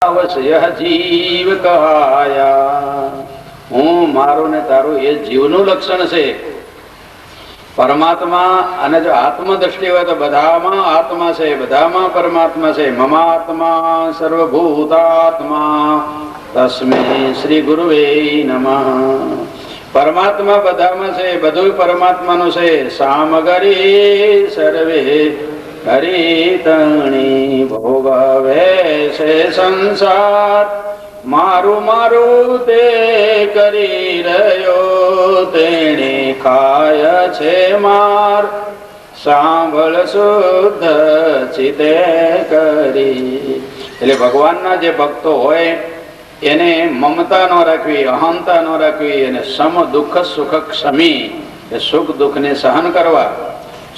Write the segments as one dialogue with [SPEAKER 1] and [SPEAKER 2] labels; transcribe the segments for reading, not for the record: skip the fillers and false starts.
[SPEAKER 1] અવશ્ય જીવ કહાયા. હું મારું ને તારું એ જીવનું લક્ષણ છે. પરમાત્મા અને જો આત્મદ્રષ્ટિ હોય તો બધામાં આત્મા છે, બધામાં પરમાત્મા છે. મમાત્મા સર્વભૂતાત્મા તસ્મૈ શ્રી ગુરુવે નમઃ. પરમાત્મા બધામાં છે, બધું પરમાત્માનું છે. સામગરી સર્વે હરિતણી ભોગવે છે સંસાર. મારું મારું તે કરી રહ્યો તેને ખાય છે માર. સાંભળ શુદ્ધ ચિતે કરી. એટલે ભગવાનના જે ભક્તો હોય એને મમતા ન રાખવી, અહંતા ન રાખવી, અને સમ દુઃખ સુખ ક્ષમી, એ સુખ દુઃખને સહન કરવા.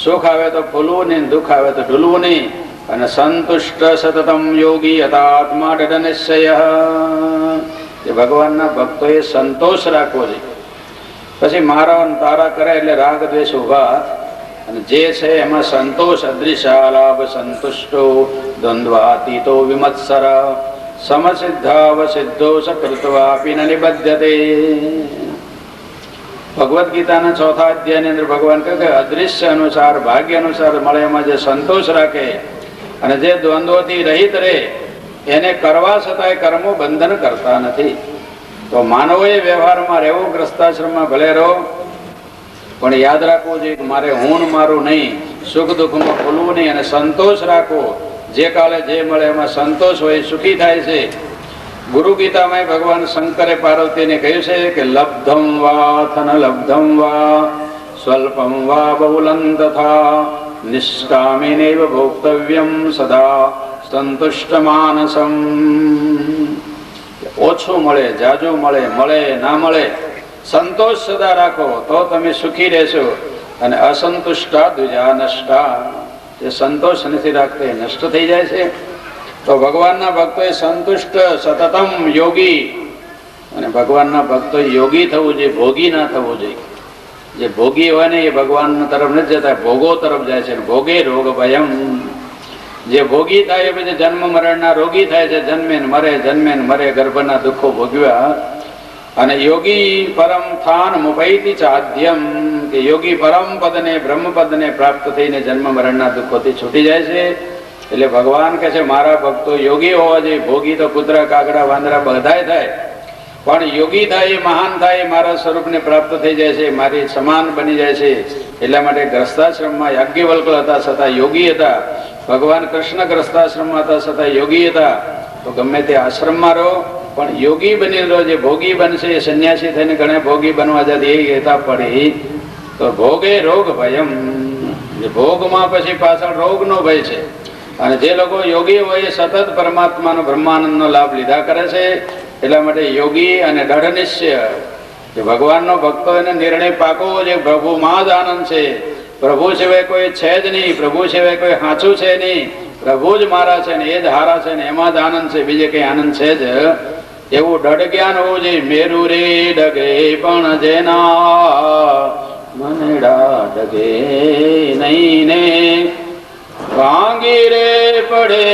[SPEAKER 1] સુખ આવે તો ફૂલવું નહીં, દુઃખ આવે તો ઢૂલવું નહીં. અને સંતુષ્ટ સતતમ યોગી યથાત્મા દૃઢ નિશ્ચય. એ ભગવાનના ભક્તોએ સંતોષ રાખવો જોઈએ. પછી મારા તારા કરે એટલે રાગ દ્વેષ ઉભા. અને જે છે એમાં સંતોષ. અદૃશાલાભ સંતુષ્ટો દ્વંદ્વાતીતો વિમત્સર સમસિદ્ધાવસિદ્ધો સકૃત્વાપી ન નિબધ્યતે. ભગવદ્ ગીતાના 4થા અધ્યાયની અંદર ભગવાન કહે કે અદૃશ્ય અનુસાર, ભાગ્ય અનુસાર મળે એમાં જે સંતોષ રાખે અને જે દ્વંદ્વોથી રહિત રહે એને કરવા છતાંય કર્મો બંધન કરતા નથી. તો માનવોએ વ્યવહારમાં રહેવું, ગ્રસ્તાશ્રમમાં ભલે રહો, પણ યાદ રાખવું જોઈએ કે મારે હું મારું નહીં, સુખ દુઃખમાં ભૂલવું નહીં, અને સંતોષ રાખવો. જે કાલે જે મળે એમાં સંતોષ હોય, સુખી થાય છે. ગુરુ ગીતામાં ભગવાન શંકરે પાર્વતીને કહ્યું છે કે લબ્ધમ વા થન લબ્ધમ વા સ્વલ્પમ વા બહુલં તથા નિષ્કામિનેવ ભોક્તવ્યમ સદા સંતુષ્ટ માનસમ. ઓછું મળે, જાજુ મળે, મળે ના મળે, સંતોષ સદા રાખો તો તમે સુખી રહેશો. અને અસંતુષ્ટા દ્વિજા નષ્ટા. જે સંતોષ નથી રાખતો એ નષ્ટ થઈ જાય છે. તો ભગવાનના ભક્તોએ સંતુષ્ટ સતતમ યોગી. અને ભગવાનના ભક્તોએ યોગી થવું જોઈએ, ભોગી ના થવું જોઈએ. જે ભોગી હોય ને એ ભગવાન તરફ નથી જતા, ભોગો તરફ જાય છે. ભોગે રોગ ભયમ. જે ભોગી થાય એ પછી જન્મ મરણના રોગી થાય છે. જન્મે ને મરે, ગર્ભના દુઃખો ભોગવ્યા. અને યોગી પરમ થાન મુપૈતિ ચાધ્યમ. કે યોગી પરમ પદને, બ્રહ્મ પદને પ્રાપ્ત થઈને જન્મ મરણના દુઃખોથી છૂટી જાય છે. એટલે ભગવાન કહે છે મારા ભક્તો યોગી હોવા જોઈએ. ભોગી તો કૂતરા, કાગડા, વાંદરા બધાય થાય, પણ યોગી થાય, મહાન થાય, મારા સ્વરૂપને પ્રાપ્ત થઈ જાય છે, મારી સમાન બની જાય છે. એટલા માટે ગ્રસ્તાશ્રમમાં યાજ્ઞવલ્ક હતા છતાં યોગી હતા. ભગવાન કૃષ્ણ ગ્રસ્તાશ્રમમાં હતા છતાં યોગી હતા. તો ગમે તે આશ્રમમાં રહો પણ યોગી બની રહો. જે ભોગી બનશે એ સંન્યાસી થઈને ઘણા ભોગી બનવા જતી એ હેતા પડી. તો ભોગે રોગ ભયમ. જે ભોગમાં પછી પાછળ રોગનો ભય છે. અને જે લોકો યોગી હોય એ સતત પરમાત્માનો બ્રહ્માનંદનો લાભ લીધા કરે છે. એટલા માટે યોગી અને દૃઢ નિશ્ચય. જે ભગવાનનો ભક્તો એને નિર્ણય પાકો જે પ્રભુમાં જ આનંદ છે. પ્રભુ સિવાય કોઈ છે જ નહીં, પ્રભુ સિવાય કોઈ સાચું છે નહીં, પ્રભુ જ મારા છે ને એ જ હારા છે ને એમાં જ આનંદ છે, બીજે કઈ આનંદ છે જ. એવું દૃઢ જ્ઞાન હોવું જોઈએ. મેરુ રે ડગે પણ જેના મનડા ડગે નહીં ને, ભાંગી રે પડે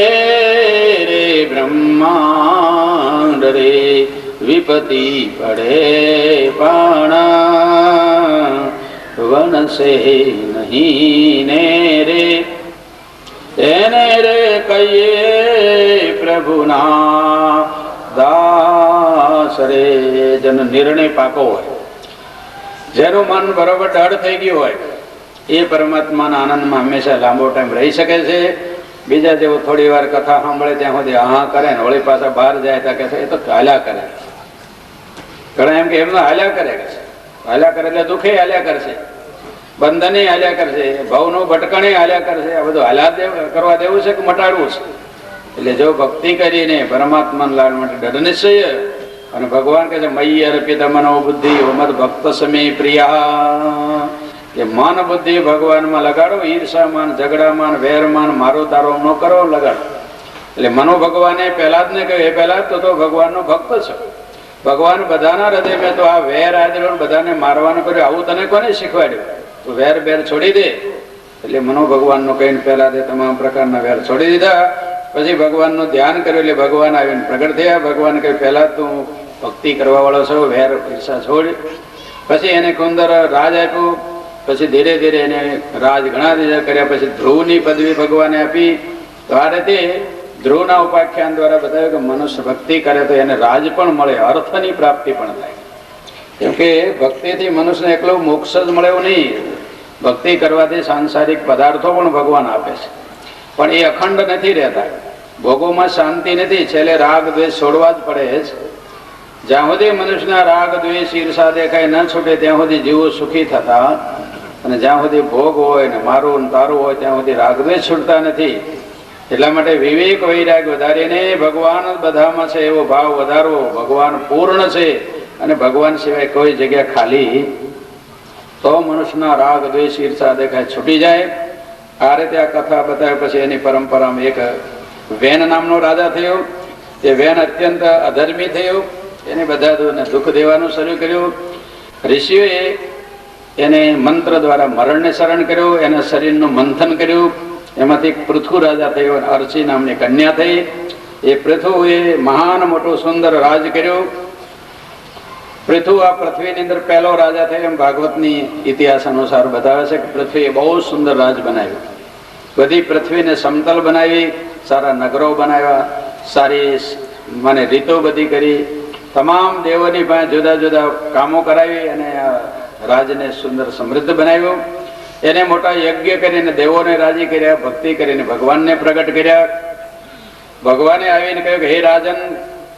[SPEAKER 1] રે બ્રહ્માંડ રે, વિપતિ પડે પણ વનસે નહીં ને રે. એને રે કહીએ પ્રભુના દાસ રે. જેનો નિર્ણય પાકો હોય, જેનું મન બરોબર દૃઢ થઈ ગયું હોય એ પરમાત્માના આનંદમાં હંમેશા લાંબો ટાઈમ રહી શકે છે. બીજા જેવો થોડી વાર કથા સાંભળે ત્યાં સુધી હા કરે ને વળી પાછા બહાર જાય ત્યાં કે એ તો હાલ્યા કરે. ઘણા એમ કે એમનો હાલ્યા કરે છે. હાલ્યા કરે એટલે દુઃખે હાલ્યા કરશે, બંધને હાલ્યા કરશે, ભાવનું ભટકણે હાલ્યા કરશે. આ બધું હાલ્યા કરવા દેવું છે કે મટાડવું છે? એટલે જો ભક્તિ કરીને પરમાત્માને લાડ માટે દૃઢ નિશ્ચય. અને ભગવાન કહે છે મય્ય અર્પિત મનો બુદ્ધિ મદ ભક્ત સમે પ્રિયા. કે મન બુદ્ધિ ભગવાનમાં લગાડો. ઈર્ષામાન, ઝઘડામાન, વેરમાન, મારો તારો ન કરો, લગાડો. એટલે મનો ભગવાને પહેલા જ ને કહ્યું એ પહેલા તો ભગવાનનો ભક્ત છે. ભગવાન બધાના હૃદય મેં તો આ વેર આદરો બધાને મારવાનું કર્યું. આવું તને કોને શીખવાડ્યું? તું વેર બેર છોડી દે. એટલે મનો ભગવાનનો કહીને પહેલા તે તમામ પ્રકારના વેર છોડી દીધા. પછી ભગવાનનું ધ્યાન કર્યું એટલે ભગવાન આવીને પ્રગટ થયા. ભગવાન કહ્યું પહેલા તું ભક્તિ કરવા વાળો છો, વેર ઈર્ષા છોડ. પછી એને સુંદર રાજ આપ્યું. પછી ધીરે ધીરે એને રાજ ઘણા દીધા કર્યા. પછી ધ્રુવની પદવી ભગવાને આપી. તો આ રીતે ધ્રુવના ઉપાખ્યાન દ્વારા બતાવ્યું કે મનુષ્ય ભક્તિ કરે તો એને રાજ પણ મળે, અર્થની પ્રાપ્તિ પણ થાય. કેમ કે ભક્તિથી મનુષ્યને એકલું મોક્ષ જ મળે એવું નહીં. ભક્તિ કરવાથી સાંસારિક પદાર્થો પણ ભગવાન આપે છે, પણ એ અખંડ નથી રહેતા. ભોગોમાં શાંતિ નથી. છેલ્લે રાગ દ્વેષ છોડવા જ પડે છે. જ્યાં સુધી મનુષ્યના રાગ દ્વેષ ઈર્ષા દેખાય ન છૂટે ત્યાં સુધી જીવો સુખી થતા, અને જ્યાં સુધી ભોગ હોય ને મારું ને તારું હોય ત્યાં સુધી રાગ દ્વેષ છૂટતા નથી. એટલા માટે વિવેક વૈરાગ વધારીને ભગવાન બધામાં છે એવો ભાવ વધારવો. ભગવાન પૂર્ણ છે અને ભગવાન સિવાય કોઈ જગ્યા ખાલી, તો મનુષ્યના રાગ દ્વેષ ઈર્ષા દેખાય છૂટી જાય. આ રીતે આ કથા બતાવ્યા પછી એની પરંપરામાં એક વેન નામનો રાજા થયો. તે વેન અત્યંત અધર્મી થયો. એને બધા દુઃખ દેવાનું શરૂ કર્યું. ઋષિઓએ એને મંત્ર દ્વારા મરણને શરણ કર્યું. એના શરીરનું મંથન કર્યું. એમાંથી પૃથુ રાજા થયો. અર્ચી નામની કન્યા થઈ. એ પૃથુએ મહાન મોટું સુંદર રાજ કર્યું. પૃથુ આ પૃથ્વીની અંદર પહેલો રાજા થયો એમ ભાગવતની ઇતિહાસ અનુસાર બતાવે છે કે પૃથ્વીએ બહુ સુંદર રાજ બનાવ્યું. બધી પૃથ્વીને સમતલ બનાવી, સારા નગરો બનાવ્યા, સારી મને રીતો બધી કરી, તમામ દેવોની પાસે જુદા જુદા કામો કરાવી અને રાજને સુંદર સમૃદ્ધ બનાવ્યું. એને મોટા યજ્ઞ કરીને દેવોને રાજી કર્યા, ભક્તિ કરીને ભગવાનને પ્રગટ કર્યા. ભગવાને આવીને કહ્યું કે હે રાજન,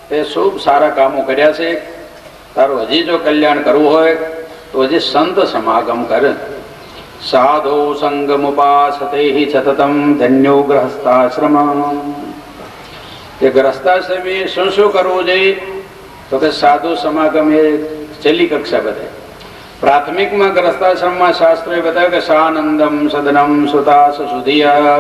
[SPEAKER 1] તે ખૂબ સારા કામો કર્યા છે. તારું હજી જો કલ્યાણ કરવું હોય તો હજી સંત સમાગમ કર. સાધો સંગમુપાસતે સતતમ ધન્યો ગ્રહસ્થાશ્રમ. એ ગ્રહસ્થાશ્રમી શું શું કરવું જોઈએ? તો કે સાધુ સમાગમ એ છેલ્લી કક્ષા બતાવે. પ્રાથમિકમાં ગ્રહસ્થાશ્રમમાં શાસ્ત્રોએ બતાવ્યું કે સાનંદમ સદનમ સુતાસ સુધિયા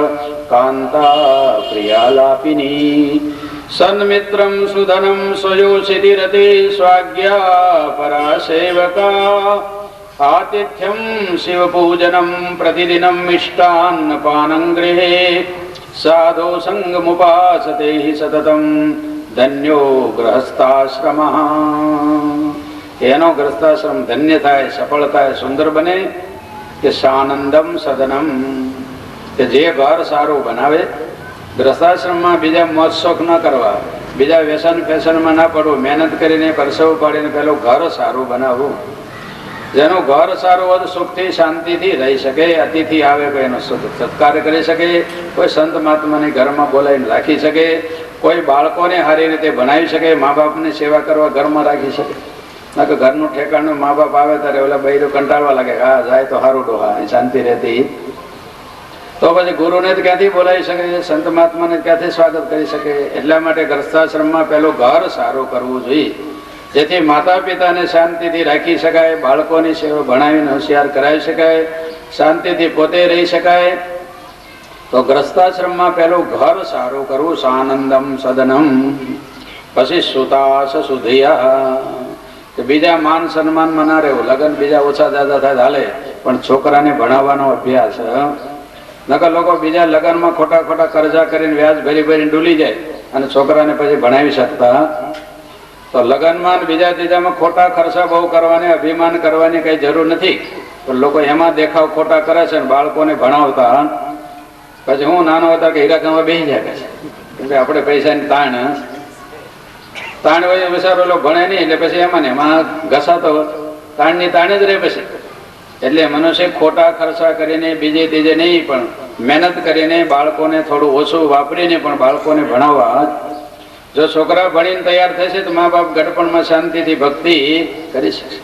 [SPEAKER 1] કાંતા પ્રિયાલાપિની સન્મિત્રમ સુધનમ સ્વયોષિતિરતિ સ્વાજ્ઞા પરાસેવકા આતિથ્યમ શિવપૂજનમ પ્રતિદિનમ મિષ્ટાન્ન પાનં ગૃહે સાધો સંગમુપાસતે સતતમ ધન્યો ગૃહસ્થાશ્રમઃ. એનો ગ્રસ્તાશ્રમ ધન્ય થાય, સફળ થાય, સુંદર બને. કે સાનંદમ સદનમ, કે જે ઘર સારું બનાવે. ગ્રસ્તાશ્રમમાં બીજા મોજ શોખ ન કરવા, બીજા વ્યસન ફેશનમાં ના પડવું, મહેનત કરીને પરસેવો પાડીને પેલું ઘર સારું બનાવવું. જેનું ઘર સારું હોય સુખથી શાંતિથી રહી શકે. અતિથિ આવે કોઈ એનો સત્કાર કરી શકે, કોઈ સંત મહાત્માને ઘરમાં બોલાવીને રાખી શકે, કોઈ બાળકોને સારી રીતે ભણાવી શકે, મા બાપની સેવા કરવા ઘરમાં રાખી શકે. ના કે ઘરનું ઠેકાણું મા બાપ આવે ત્યારે ઓલા બૈરું કંટાળવા લાગે, હા જાય તો સારું ડોહા, શાંતિ રહેતી. તો પછી ગુરુને જ ક્યાંથી બોલાવી શકે, સંત મહાત્માને ક્યાંથી સ્વાગત કરી શકે. એટલા માટે ગ્રસ્તાશ્રમમાં પેલું ઘર સારું કરવું જોઈએ, જેથી માતા પિતાને શાંતિથી રાખી શકાય, બાળકોની સેવા ભણાવીને હોશિયાર કરાવી શકાય, શાંતિથી પોતે રહી શકાય. તો ગ્રસ્તાશ્રમમાં પેલું ઘર સારું કરવું. સાનંદમ સદનમ. પછી સુતાસ સુધિયા, કે બીજા માન સન્માનમાં ના રહેવું. લગ્ન બીજા ઓછા દાદા થાય હાલે, પણ છોકરાને ભણાવવાનો અભ્યાસ. નકર લોકો બીજા લગ્નમાં ખોટા ખોટા કરજા કરીને વ્યાજ ભરી ભરીને ડૂલી જાય અને છોકરાને પછી ભણાવી શકતા. તો લગ્નમાં બીજા ત્રીજામાં ખોટા ખર્ચા બહુ કરવાની, અભિમાન કરવાની કઈ જરૂર નથી. પણ લોકો એમાં દેખાવ ખોટા કરે છે. બાળકોને ભણાવતા પછી હું નાનો હતા કે હીરાકામાં બેસી જાય છે, કેમ કે આપણે પૈસાની તાણ હોય. વિચારો લોકો ભણે નહીં એટલે પછી એમાં ઘસાતો તાણની તાણ જ રહે પછી. એટલે મનુષ્ય ખોટા ખર્ચા કરીને બીજે ત્રીજે નહીં, પણ મહેનત કરીને બાળકોને થોડું ઓછું વાપરીને પણ બાળકોને ભણાવવા. જો છોકરા ભણીને તૈયાર થશે તો મા બાપ ગઢપણમાં શાંતિથી ભક્તિ કરી શકશે.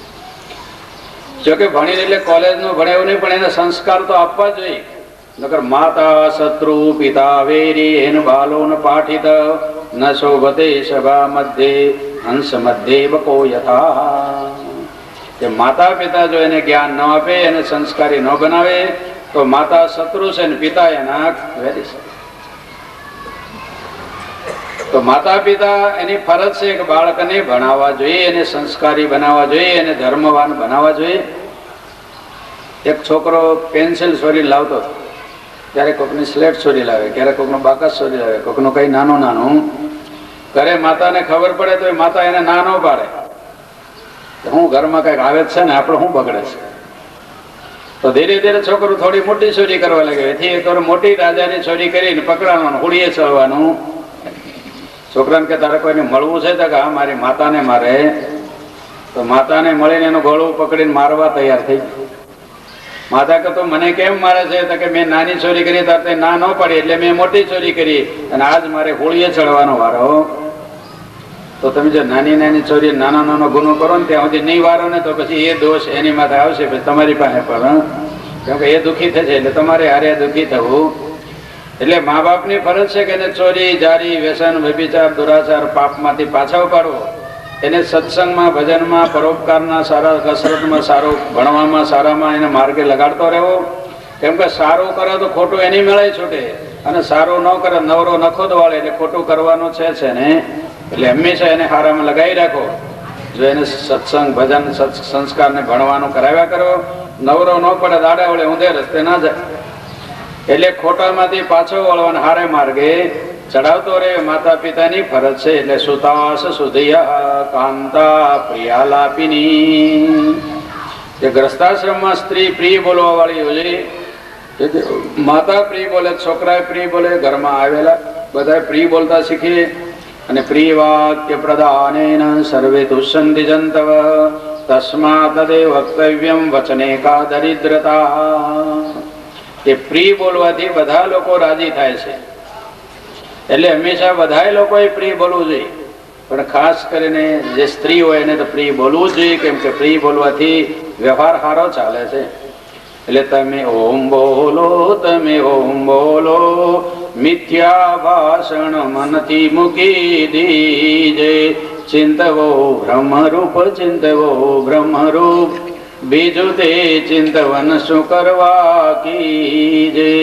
[SPEAKER 1] જોકે ભણીને એટલે કોલેજનું ભણાવ્યું નહીં, પણ એને સંસ્કાર તો આપવા જોઈએ. નકર માતા શત્રુ પિતા વેરી એન બાલો ન પાઠિત ન શોભતે સભા મધ્યે હંસ મધ્યે બકો યથા. કે માતા પિતા જો એને જ્ઞાન ન આપે, એને સંસ્કારી ન બનાવે, તો માતા શત્રુ છે ને પિતા એના વેરી છે. તો માતા પિતા એની ફરજ છે કે બાળકને ભણાવવા જોઈએ, એને સંસ્કારી બનાવવા જોઈએ, એને ધર્મવાન બનાવવા જોઈએ. એક છોકરો પેન્સિલ સોરી લાવતો હતો, ક્યારેક કોકની સ્લેટ ચોરી લાવે, ક્યારેક કોકનો બાકસ ચોરી લાવે, કોકનું કઈ નાનું નાનું કરે. માતાને ખબર પડે તો એ માતા એને ના ન પાડે. હું ઘરમાં કઈક આવે છે ને આપણે શું બગડે છે, તો ધીરે ધીરે છોકરું થોડી મોટી ચોરી કરવા લાગે. એથી એક વાર મોટી રાજાની ચોરી કરીને પકડાવાનું, હોળીએ ચડવાનું. છોકરાને કે તારે કોઈને મળવું છે? તો કે હા, મારી માતાને મારે. તો માતાને મળીને એનું ગળું પકડીને મારવા તૈયાર થઈ ગયું. માતા કે તો મને કેમ મારે છે? તો કે મેં નાની ચોરી કરી, તારે ના ન પડી એટલે મેં મોટી ચોરી કરી, અને આજ મારે હોળીએ ચડવાનો વારો. તો તમે જો નાની નાની ચોરી, નાનો નાનો ગુનો કરો ને ત્યાં સુધી નહીં વારો ને, તો પછી એ દોષ એની માથે આવશે, પછી તમારી પાસે પણ. કેમ કે એ દુઃખી થશે એટલે તમારે હારે દુઃખી થવું. એટલે મા બાપની ફરજ છે કે એને ચોરી, જારી, વ્યસન, વ્યભિચાર, દુરાચાર, પાપમાંથી પાછા ઉપાડવો. એને સત્સંગમાં, ભજનમાં, પરોપકારના સારા, કસરતમાં સારું, ભણવામાં સારામાં એને માર્ગે લગાડતો રહેવો. કેમ કે સારું કરે તો ખોટું એની મેળે છૂટે, અને સારું ન કરે નવરો નખો વાળે એટલે ખોટું કરવાનું છે ને. એટલે હંમેશા એને હારામાં લગાવી રાખો. જો એને સત્સંગ, ભજન, સંસ્કારને ભણવાનું કરાવ્યા કરો. નવરો ન પડે, દાડા વડે ઊંધે રસ્તે ના જાય. એટલે ખોટામાંથી પાછો વળવાના હારે માર્ગે ચડાવતો રહે. માતા પિતાની ફરજ છે. એટલે સુતાસ સુધિયા કાંતા પ્રિયાલાપિની. જે ગ્રસ્તાશ્રમમાં સ્ત્રી પ્રિય બોલવા વાળી હોય, માતા પ્રિય બોલે, છોકરા પ્રિય બોલે, ઘરમાં આવેલા બધા પ્રિય બોલતા શીખીએ. અને પ્રિય વાક્ય પ્રદાનેન સર્વે તુષ્યંતિ જંતવ તસ્માત તદેવ વક્તવ્યમ વચને કા દરિદ્રતા. એ પ્રિય બોલવાથી બધા લોકો રાજી થાય છે. એટલે હંમેશા બધા લોકોએ પ્રિય બોલવું જોઈએ, પણ ખાસ કરીને જે સ્ત્રી હોય એને તો પ્રિય બોલવું જ જોઈએ. કેમ કે પ્રિય બોલવાથી વ્યવહાર સારો ચાલે છે. એટલે તમે ઓમ બોલો, તમે ઓમ બોલો, મિથ્યા ભાષણ મનથી મૂકી દીજે. ચિંતવો બ્રહ્મરૂપ, ચિંતવો બ્રહ્મરૂપ, બીજું તે ચિંતવન શું કરવા કીજે.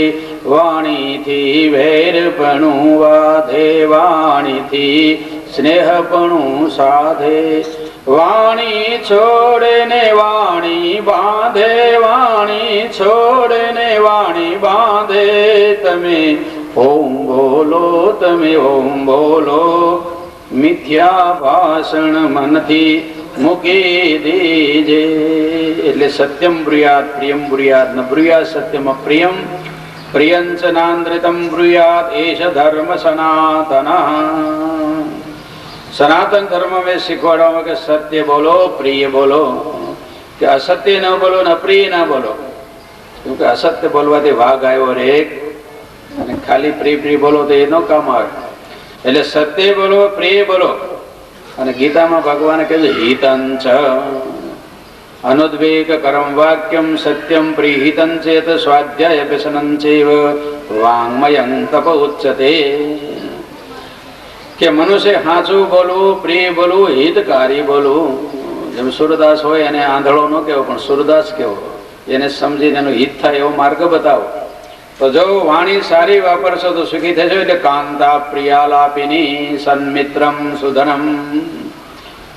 [SPEAKER 1] વાણીથી વૈરપણું વાધે, વાણીથી સ્નેહપણું સાધે. વાણી છોડે ને વાણી બાંધે, વાણી છોડે ને વાણી બાંધે. તમે ઓમ બોલો, તમે ઓમ બોલો, મિથ્યા ભાષણ મનથી મૂકી દીજે. એટલે સત્યમ બ્રુયાત પ્રિયમ બ્રુયાત ન બ્રુયાત સત્યમ અપ્રિયમ પ્રિયંચ નાંદ્રિતમ બ્રુયાત એષ ધર્મ સનાતન. સનાતન ધર્મ મેં શીખવાડવામાં કે સત્ય બોલો, પ્રિય બોલો, કે અસત્ય ન બોલો ને અપ્રિય ના બોલો. કેમ કે અસત્ય બોલવાથી વાઘ આવ્યો રે, અને ખાલી પ્રિય પ્રિય બોલો તો એ ન કામ આવે. એટલે સત્ય બોલો, પ્રિય બોલો. અને ગીતામાં ભગવાને કહ્યું હિતં ચ અનુદ્વેગ કરમ વાક્યમ સત્યમ પ્રિહિતં ચેત સ્વાધ્યાય વ્યસનં ચૈવ વાંગમયં તપ ઉચ્યતે. કે મનુષ્ય સાચું બોલવું, પ્રિય બોલવું, હિતકારી બોલવું. જેમ સુરદાસ હોય એને આંધળો ન કહેવો, પણ સુરદાસ કહેવો. એને સમજીને એનું હિત થાય એવો માર્ગ બતાવો. તો જો વાણી સારી વાપરશો તો સુખી થશો. એટલે કાંતા પ્રિયાલાપિની સન્મિત્રમ સુધનમ.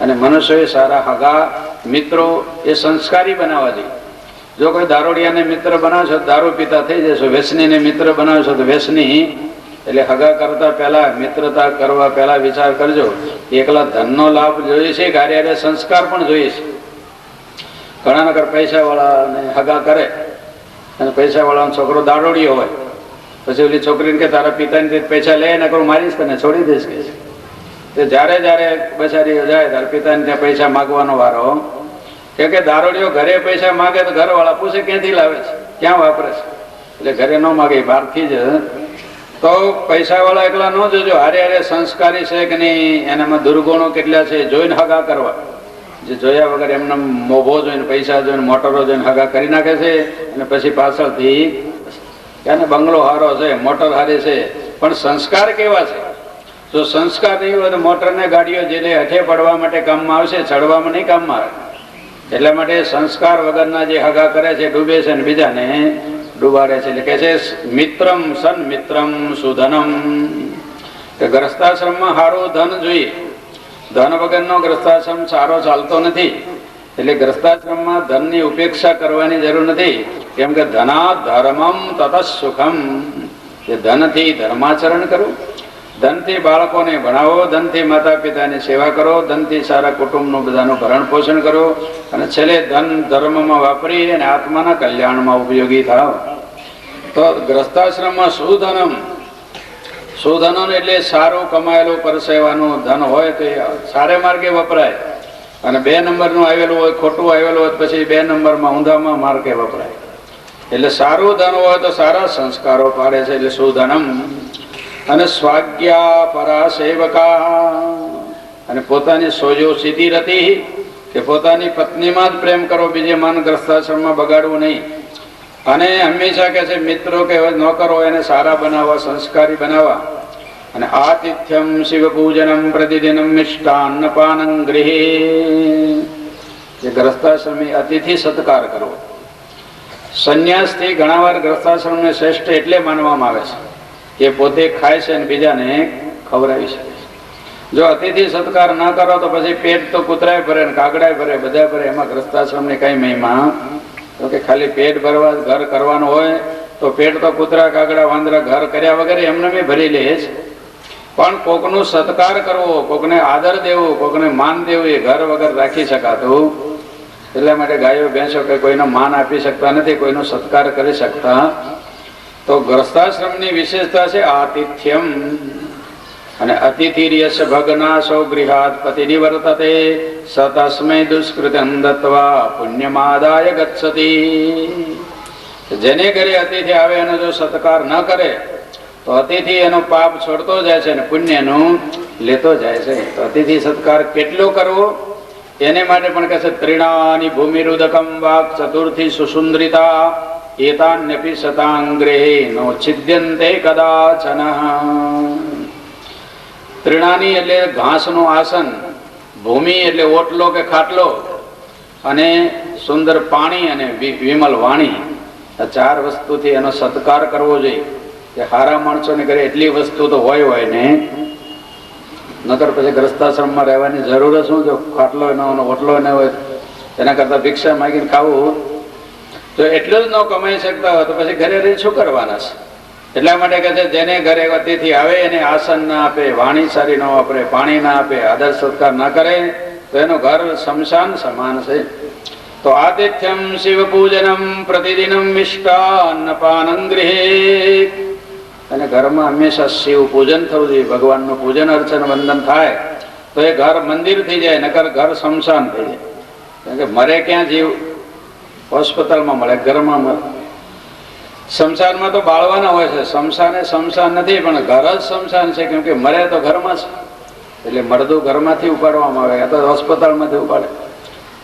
[SPEAKER 1] અને મનુષ્ય સારા હગા મિત્રો એ સંસ્કારી બનાવવા જોઈએ. જો કોઈ દારૂડિયાને મિત્ર બનાવશો દારૂ પીતા થઈ જશો. વ્યસનીને મિત્ર બનાવશો તો વ્યસની. એટલે હગા કરતા પહેલા, મિત્રતા કરવા પહેલા વિચાર કરજો. એકલા ધનનો લાભ જોઈએ છે કે હારે સંસ્કાર પણ જોઈએ છે. ઘણા નગર પૈસા વાળાને હગા કરે, અને પૈસા વાળાનો છોકરો દારૂડિયો હોય, પછી ઓલી છોકરીને કે તારા પિતાની પૈસા લે નકર મારીશ તને, છોડી દઈશ કે. જયારે જયારે બચારી જાય ત્યારે પિતાને ત્યાં પૈસા માગવાનો વારો. કેમ કે દારૂડિયો ઘરે પૈસા માગે તો ઘર વાળા પૂછે ક્યાંથી લાવે છે, ક્યાં વાપરે છે. એટલે ઘરે ન માગે, બહારથી જ. તો પૈસા વાળા એકલા ન જોજો, હારે હારે સંસ્કારી છે કે નહીં, એનામાં દુર્ગુણો કેટલા છે જોઈને હગા કરવા. જે જોયા વગર એમને મોભો જોઈને, પૈસા જોઈને, મોટરો જોઈને હગા કરી નાખે છે. અને પછી પાછળથી એને બંગલો હારો છે, મોટર હારી છે, પણ સંસ્કાર કેવા છે. જો સંસ્કાર નહીં હોય તો મોટર ને ગાડીઓ જેને હઠે પડવા માટે કામમાં આવશે, ચડવામાં નહીં કામમાં આવે. એટલા માટે સંસ્કાર વગરના જે હગા કરે છે ડૂબે છે, અને બીજાને ડૂબાડે છે. એટલે કે છે મિત્રમ સન મિત્રમ સુધનમ. કે ગ્રસ્તાશ્રમમાં સારું ધન જોઈએ. ધન વગરનો ગ્રસ્તાશ્રમ સારો ચાલતો નથી. એટલે ગ્રસ્તાશ્રમમાં ધનની ઉપેક્ષા કરવાની જરૂર નથી. કેમ કે ધના ધર્મમ તત સુખમ, એ ધનથી ધર્માચરણ કરવું, ધનથી બાળકોને ભણાવો, ધનથી માતા પિતાની સેવા કરો, ધનથી સારા કુટુંબનું બધાનું ભરણ પોષણ કરો, અને છેલ્લે ધન ધર્મમાં વાપરી અને આત્માના કલ્યાણમાં ઉપયોગી થાવ. તો ગ્રસ્તાશ્રમમાં સુધનમ, સુધનમ એટલે સારું કમાયેલું પરસેવાનું ધન હોય તો સારે માર્ગે વપરાય, અને 2 નંબરનું આવેલું હોય, ખોટું આવેલું હોય પછી 2 નંબરમાં ઊંધામાં માર્ગે વપરાય. એટલે સારું ધન હોય તો સારા સંસ્કારો પાડે છે, એટલે સુધનમ. અને સ્વાજ્ઞા પરા સેવકા, અને પોતાની સોજો સીધી રતી, કે પોતાની પત્નીમાં જ પ્રેમ કરો, બીજે માન ગ્રસ્તાશ્રમમાં બગાડવું નહીં. અને હંમેશા કે છે મિત્રો કે નોકરો એને સારા બનાવવા, સંસ્કારી બનાવવા. અને આતિથ્યમ શિવ પૂજનમ પ્રતિદિનમ મિષ્ટાન્ન પાનં ગૃહે, જે ગ્રસ્તાશ્રમી અતિથિ સત્કાર કરવો. સંન્યાસથી ઘણા વાર ગ્રસ્તાશ્રમને શ્રેષ્ઠ એટલે માનવામાં આવે છે કે પોતે ખાય છે અને બીજાને ખવડાવી શકે છે. જો અતિથિ સત્કાર ના કરો તો પછી પેટ તો કૂતરાય ભરે ને કાગડાય ભરે, બધા ભરે. એમાં ગ્રસ્તાશ્રમની કઈ મહિમા? તો કે ખાલી પેટ ભરવા ઘર કરવાનું હોય તો પેટ તો કૂતરા કાગડા વાંદરા ઘર કર્યા વગર એમને બી ભરી લે છે. પણ કોકનો સત્કાર કરવો, કોકને આદર દેવો, કોકને માન દેવું એ ઘર વગર રાખી શકાતું. એટલા માટે ગાયો ભેંસો કે કોઈનો માન આપી શકતા નથી, કોઈનો સત્કાર કરી શકતા. તો ગ્રસ્તાશ્રમની વિશેષતા છે આતિથ્યમ. અને અતિથિર્યસ્ય ભગ્નાશો ગૃહાત પતિ નિવર્તતે સતસ્મૈ દુષ્કૃતં દત્વા પુણ્યમાદાય ગચ્છતિ. જેને ઘરે અતિથિ આવે એનો જો સત્કાર ન કરે તો અતિથિ એનો પાપ છોડતો જાય છે અને પુણ્યનું લેતો જાય છે. તો અતિથિ સત્કાર કેટલો કરવો એને માટે પણ કહે છે ત્રિણાની ભૂમિરુદકમ વાક ચતુર્થી સુસુંદરિતા એતાન્યપી શતાંગ્રે નો છિદ્યંતે કદાચન. ત્રિણાની એટલે ઘાસનું આસન, ભૂમિ એટલે ઓટલો કે ખાટલો, અને સુંદર પાણી અને વિમલ વાણી. આ 4 વસ્તુથી એનો સત્કાર કરવો જોઈએ. કે હારા માણસોને ઘરે એટલી વસ્તુ તો હોય ને, નકર પછી ગ્રસ્તાશ્રમમાં રહેવાની જરૂર શું? કે ખાટલો ન હોય, ઓટલો ન હોય, એના કરતા ભિક્ષા માગીને ખાવું. જો એટલું જ ન કમાઈ શકતા હોય તો પછી ઘરે રહી શું કરવાના છે? એટલા માટે કહે છે જેને ઘરે અતિથિ આવે એને આસન ના આપે, વાણી સારી ન વાપરે, પાણી ના આપે, આદર સત્કાર ના કરે તો એનું ઘર શમશાન સમાન છે. તો આતિથ્યમ શિવ પૂજનમ પ્રતિદિનમ મિષ્ટાન્ન પાનં ગૃહે. અને ઘરમાં હંમેશા શિવ પૂજન થવું જોઈએ, ભગવાનનું પૂજન અર્ચન વંદન થાય તો એ ઘર મંદિર થઈ જાય, નકર ઘર શમશાન થઈ જાય. કારણ કે મરે ક્યાં જીવ? હોસ્પિટલમાં મળે, ઘરમાં મળે. શમશાનમાં તો બાળવાના હોય છે, શમશાને શમશાન નથી પણ ઘર જ શમશાન છે. કેમ કે મરે તો ઘરમાં છે, એટલે મરદું ઘરમાંથી ઉપાડવામાં આવે, આ તો હોસ્પિટલમાંથી ઉપાડે.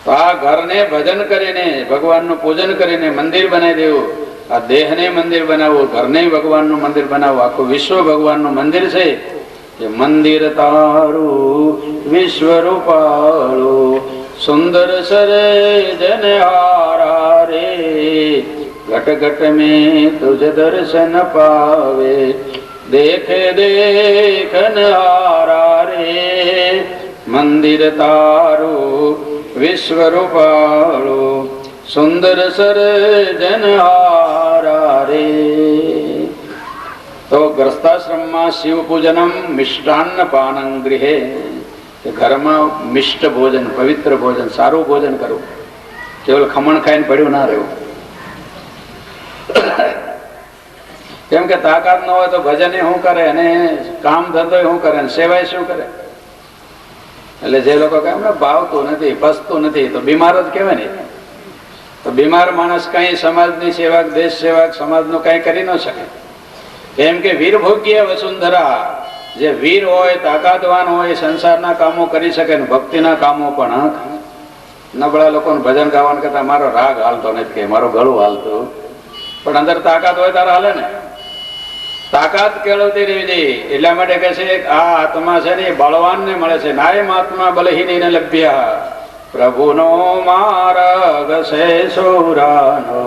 [SPEAKER 1] તો આ ઘરને ભજન કરીને, ભગવાનનું પૂજન કરીને મંદિર બનાવી દેવું. આ દેહને મંદિર બનાવવું, ઘરને ભગવાનનું મંદિર બનાવવું. આખું વિશ્વ ભગવાનનું મંદિર છે. કે મંદિર તારું વિશ્વ રૂપાળું સુંદર સરે જનહારા રે, ઘટ ઘટ મેં તુજ દર્શન પાવે, દેખે દેખન હારા રે. મંદિર તારું વિશ્વ રૂપાળું સુંદર સર્જન હારા રે. તો ગ્રસ્તાશ્રમમાં શિવ પૂજનમ મિષ્ટાન્ન પાનં ગૃહે. ઘરમાં મિષ્ટ ભોજન, પવિત્ર ભોજન, સારું ભોજન કરવું. કેવલ ખમણ ખાઈને પડ્યું ના રહેવું. કેમ કે તાકાત ન હોય તો ભજન શું કરે, અને કામ ધંધો શું કરે, સેવાય શું કરે? એટલે જે લોકો કહે અમને ભાવતું નથી, પસતું નથી, તો બીમાર જ કહેવાય ને. તો બીમાર માણસ કઈ સમાજની સેવા, દેશ સેવા, સમાજનું કઈ કરી ન શકે. કેમ કે વીર ભોગ્ય વસુંધરા, જે વીર હોય, તાકાતવાન હોય, સંસારના કામો કરી શકે ને ભક્તિના કામો પણ. નબળા લોકોને ભજન ગાવાનું કરતા મારો રાગ હાલતો નથી, કે મારો ગળું હાલતું, પણ અંદર તાકાત હોય તારે હાલે ને. તાકાત કેળવતી રહેવી જોઈએ. એટલા માટે કહે છે આ આત્મા છે ને એ બળવાન ને મળે છે. નાયમ આત્મા બલહીન લભ્યા, પ્રભુનો માર્ગ છે સૌરાનો,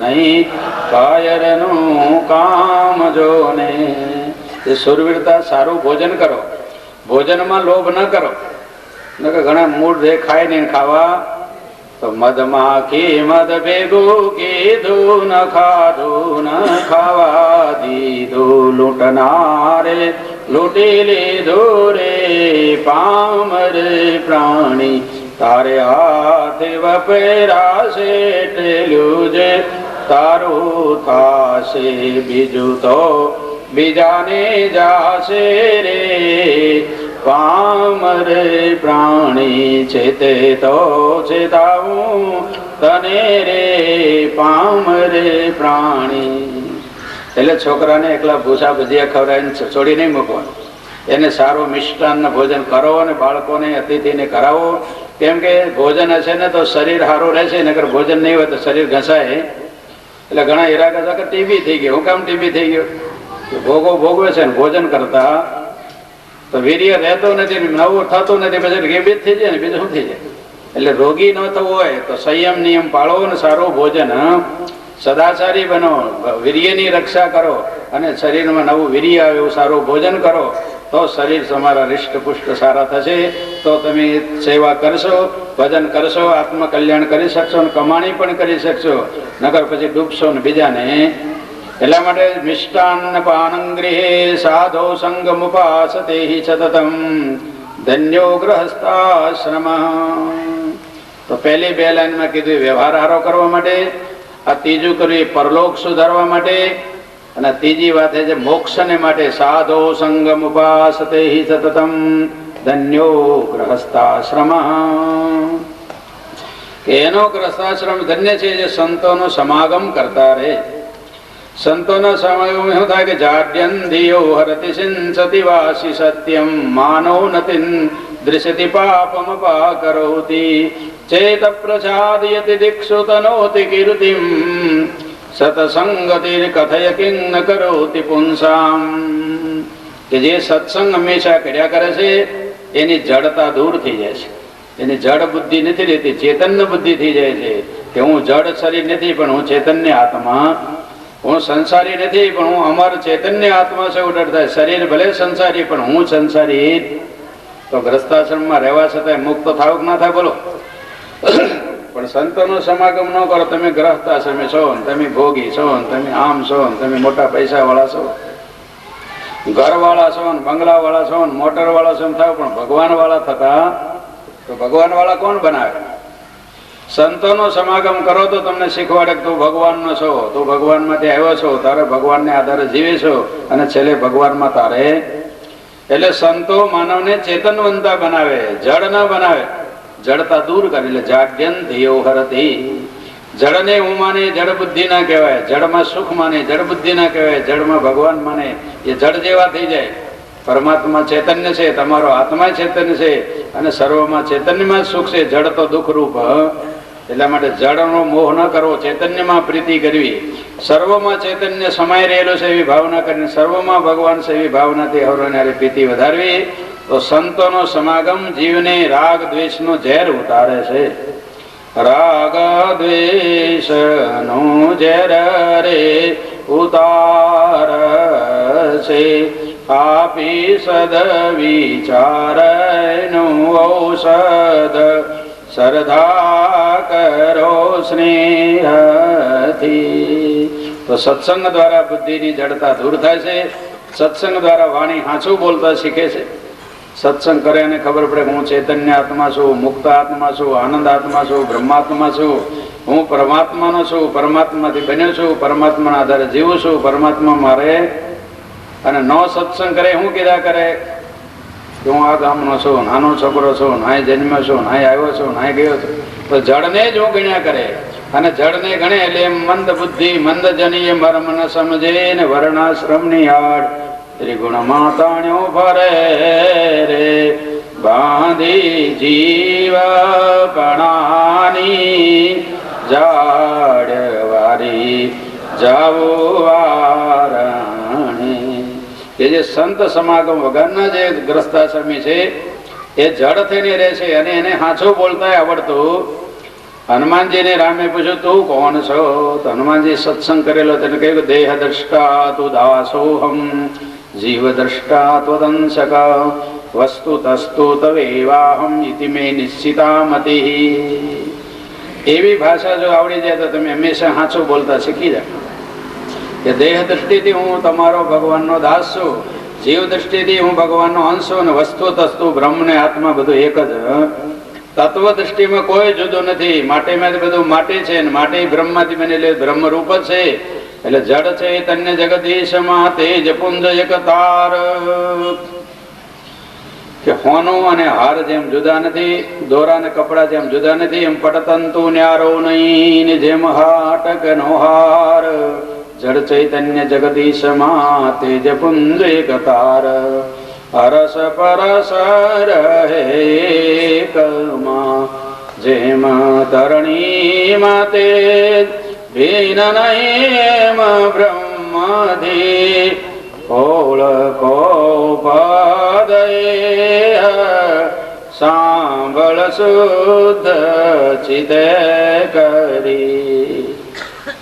[SPEAKER 1] નહીં કાયરનું કામ જોને. એ સુરવીરતા, સારું ભોજન કરો, ભોજનમાં લોભ ન કરો. ઘણા મૂળ રે ખાય નહીં ખાવા તો મધમાખી મધ ભેગું કીધું ન ખાધું ન ખાવા દીધું લૂંટનારે લૂંટી લીધું રે પામર પ્રાણી તારે હાથે વપરાશે ટેલું જે તારું થાશે બીજું તો બીજાને જાશે રે પામર પ્રાણી છે તે તો ચેતાવું તને રે પામર પ્રાણી. એટલે છોકરાને એકલા ભૂસા ભજીયા ખવડાવીને છોડી નહીં મૂકવાનું, એને સારું મિષ્ટાન ભોજન કરો અને બાળકોને અતિથિને કરાવો. કેમ કે ભોજન હશે ને તો શરીર સારું રહેશે, નકર ભોજન નહીં હોય તો શરીર ઘસાય. એટલે ઘણા હીરા ઘસા કે ટીબી થઈ ગયો. હું કામ ટીબી થઈ ગયો? ભોગો ભોગવે છે ને ભોજન કરતા તો વીર્ય રહેતો નથી, નવું થતું નથી, પછી રેબિત થઈ જાય ને બીજું શું થઈ જાય. એટલે રોગી ન થવું હોય તો સંયમ નિયમ પાળો ને સારું ભોજન સદાચારી બનો, વીર્યની રક્ષા કરો અને શરીરમાં નવું વીર્ય આવે એવું સારું ભોજન કરો તો શરીર તમારા હૃષ્ટપુષ્ટ સારા થશે. તો તમે સેવા કરશો, ભજન કરશો, આત્મકલ્યાણ કરી શકશો અને કમાણી પણ કરી શકશો, નકર પછી ડૂબશો ને બીજાને. એટલા માટે મિષ્ટાન પાનંગૃહે સાધો સંગમુપાસતે સતતમ ધન્યો ગૃહસ્થાશ્રમ. તો પહેલી બે લાઈનમાં કીધું વ્યવહાર હારો કરવા માટે, આ ત્રીજું કર્યું પરલોક સુધારવા માટે, અને ત્રીજી વાત છે મોક્ષને માટે સાધો સંગમ ઉપાસતે સતતમ ધન્યો ગૃહસ્થાશ્રમ. એનો ગૃહસ્થાશ્રમ ધન્ય છે જે સંતોનો સમાગમ કરતા રહે. સંતોના સમાગમ શું થાય કે જાડ્યન ધિયો હરતિ સિંસતિ વાસી સત્યમ માનવ નતિન દૃશ્યતિ પાપમ પાકરોતિ ચેત પ્રસાદયતિ દિક્ષુ તનોતિ કીર્તિમ સતસંગતિર કથય કિં ન કરોતિ પુંસામ. કે જે સત્સંગ હંમેશા કર્યા કરે છે એની જડતા દૂર થઈ જાય છે, એની જડ બુદ્ધિ નથી રહેતી, ચેતન્ય બુદ્ધિ થઈ જાય છે કે હું જડ શરીર નથી પણ હું ચૈતન્ય આત્મા, હું સંસારી નથી પણ હું અમર ચૈતન્ય આત્મા છે એવું ડર થાય. શરીર ભલે સંસારી પણ હું સંસારી. તો ગ્રસ્તાશ્રમમાં રહેવા છતાં મુક્ત થાવ કે ના થાય બોલો? પણ સંતોનો સમાગમ ન કરો, તમે ગ્રહસ્થાશ્રમે છો ને તમે ભોગી છો ને તમે આમ છો ને તમે મોટા પૈસા વાળા છો, ઘર વાળા છો ને બંગલા વાળા છો ને મોટર વાળા છો થાવ, પણ ભગવાન વાળા થતા તો ભગવાન વાળા કોણ બનાવે? સંતોનો સમાગમ કરો તો તમને શીખવાડે કે તું ભગવાનનો છો, તું ભગવાન માંથી આવ્યો છો, તારે ભગવાનને આધારે જીવે છો અને છેલ્લે ભગવાનમાં તારે. એટલે સંતો માનવને ચેતનવંતા બનાવે, જડ ના બનાવે, જડતા દૂર કરે. એટલે જાડ્યન ધિયો હરતિ. જડને હું માને જડ બુદ્ધિ ના કહેવાય, જડમાં સુખ માને જડ બુદ્ધિ ના કહેવાય, જડમાં ભગવાન માને એ જડ જેવા થઈ જાય. પરમાત્મા ચૈતન્ય છે, તમારો આત્મા ચૈતન્ય છે અને સર્વમાં ચૈતન્યમાં સુખ છે, જડ તો દુઃખરૂપ. એટલા માટે જડનો મોહ ન કરવો, ચૈતન્યમાં પ્રીતિ કરવી, સર્વમાં ચૈતન્ય સમાઈ રહેલો છે એવી ભાવના કરીને સર્વમાં ભગવાન છે એવી ભાવનાથી હવરનારી પ્રીતિ વધારવી. તો સંતોનો સમાગમ જીવને રાગ દ્વેષનો ઝેર ઉતારે છે. રાગ દ્વેષ નો ઝેર રે ઉતાર છે, આપી સદ વિચાર નું ઔષધ શ્રદ્ધા કરો સ્નેહથી. તો સત્સંગ દ્વારા બુદ્ધિની જડતા દૂર થાય છે. સત્સંગ દ્વારા વાણી હાચું બોલતા શીખે છે. સત્સંગ કરે અને ખબર પડે કે હું ચૈતન્ય આત્મા છું, મુક્ત આત્મા છું, આનંદ આત્મા છું, બ્રહ્માત્મા છું, હું પરમાત્માનો છું, પરમાત્માથી બન્યો છું, પરમાત્માના આધારે જીવું છું, પરમાત્મા મારે. અને નો સત્સંગ કરે શું કીધા કરે કે હું આ ગામનો છું, નાનો છોકરો છું, નાય જન્મ્યો છું, નાય આવ્યો છું, નાય ગયો છું. તો જડને જ હું ગણ્યા કરે. અને જડને ગણે એટલે મંદ બુદ્ધિ મંદ જનીય મર્મ ન સમજે ને વર્ણાશ્રમ ની આડ ત્રિગુણ માતાણ્યો ભરે રે બાંધી જીવ પણાની જાડ વારી જાવો વારણી. કે જે સંત સમાગમ વગરના જે ગ્રસ્તાશ્રમી છે એ જડ થઈને રહે છે અને એને હાચું બોલતા આવડતું. હનુમાનજીને રામે પૂછ્યું તું કોણ છો? તો હનુમાનજી સત્સંગ કરેલો તેને કહ્યું દેહ દ્રષ્ટા તું દાસોહમ જીવ દ્રષ્ટા ત્વદંશક વસ્તુ તસ્તુ તવેવાહમ ઇતિ મે નિશ્ચિતા મતિ. એવી ભાષા જો આવડી જાય તો તમે હંમેશા સાચું બોલતા શીખી જાઓ કે દેહ દ્રષ્ટિથી હું તમારો ભગવાનનો દાસ છું, જીવ દ્રષ્ટિથી હું ભગવાનનો અંશ છું, અને વસ્તુ તસ્તુ બ્રહ્મ ને આત્મા બધું એક જ. તત્વ દ્રષ્ટિમાં કોઈ જુદું નથી. માટીમાંથી બધું માટી છે, માટી બ્રહ્મમાંથી બનેલી બ્રહ્મ રૂપ જ છે. એટલે જડ ચૈતન્ય જગદીશમાં તેજ પુંજ એક તાર. કે હોનું અને હાર જેમ જુદા નથી, દોરા ને કપડા જેમ જુદા નથી, એમ પટતંતુ ન્યારો નહીં જેમ હાટક નો હાર. જડ ચૈતન્ય જગદીશમાં તેજ પુંજ એક તાર. હરસ પરસ રહે એકમાં જેમ તરણીમાં તેજ ભીન નહીં બ્રહ્મધી ઓળખો પદય સાંભળ શુદ્ધ ચિતે કરી.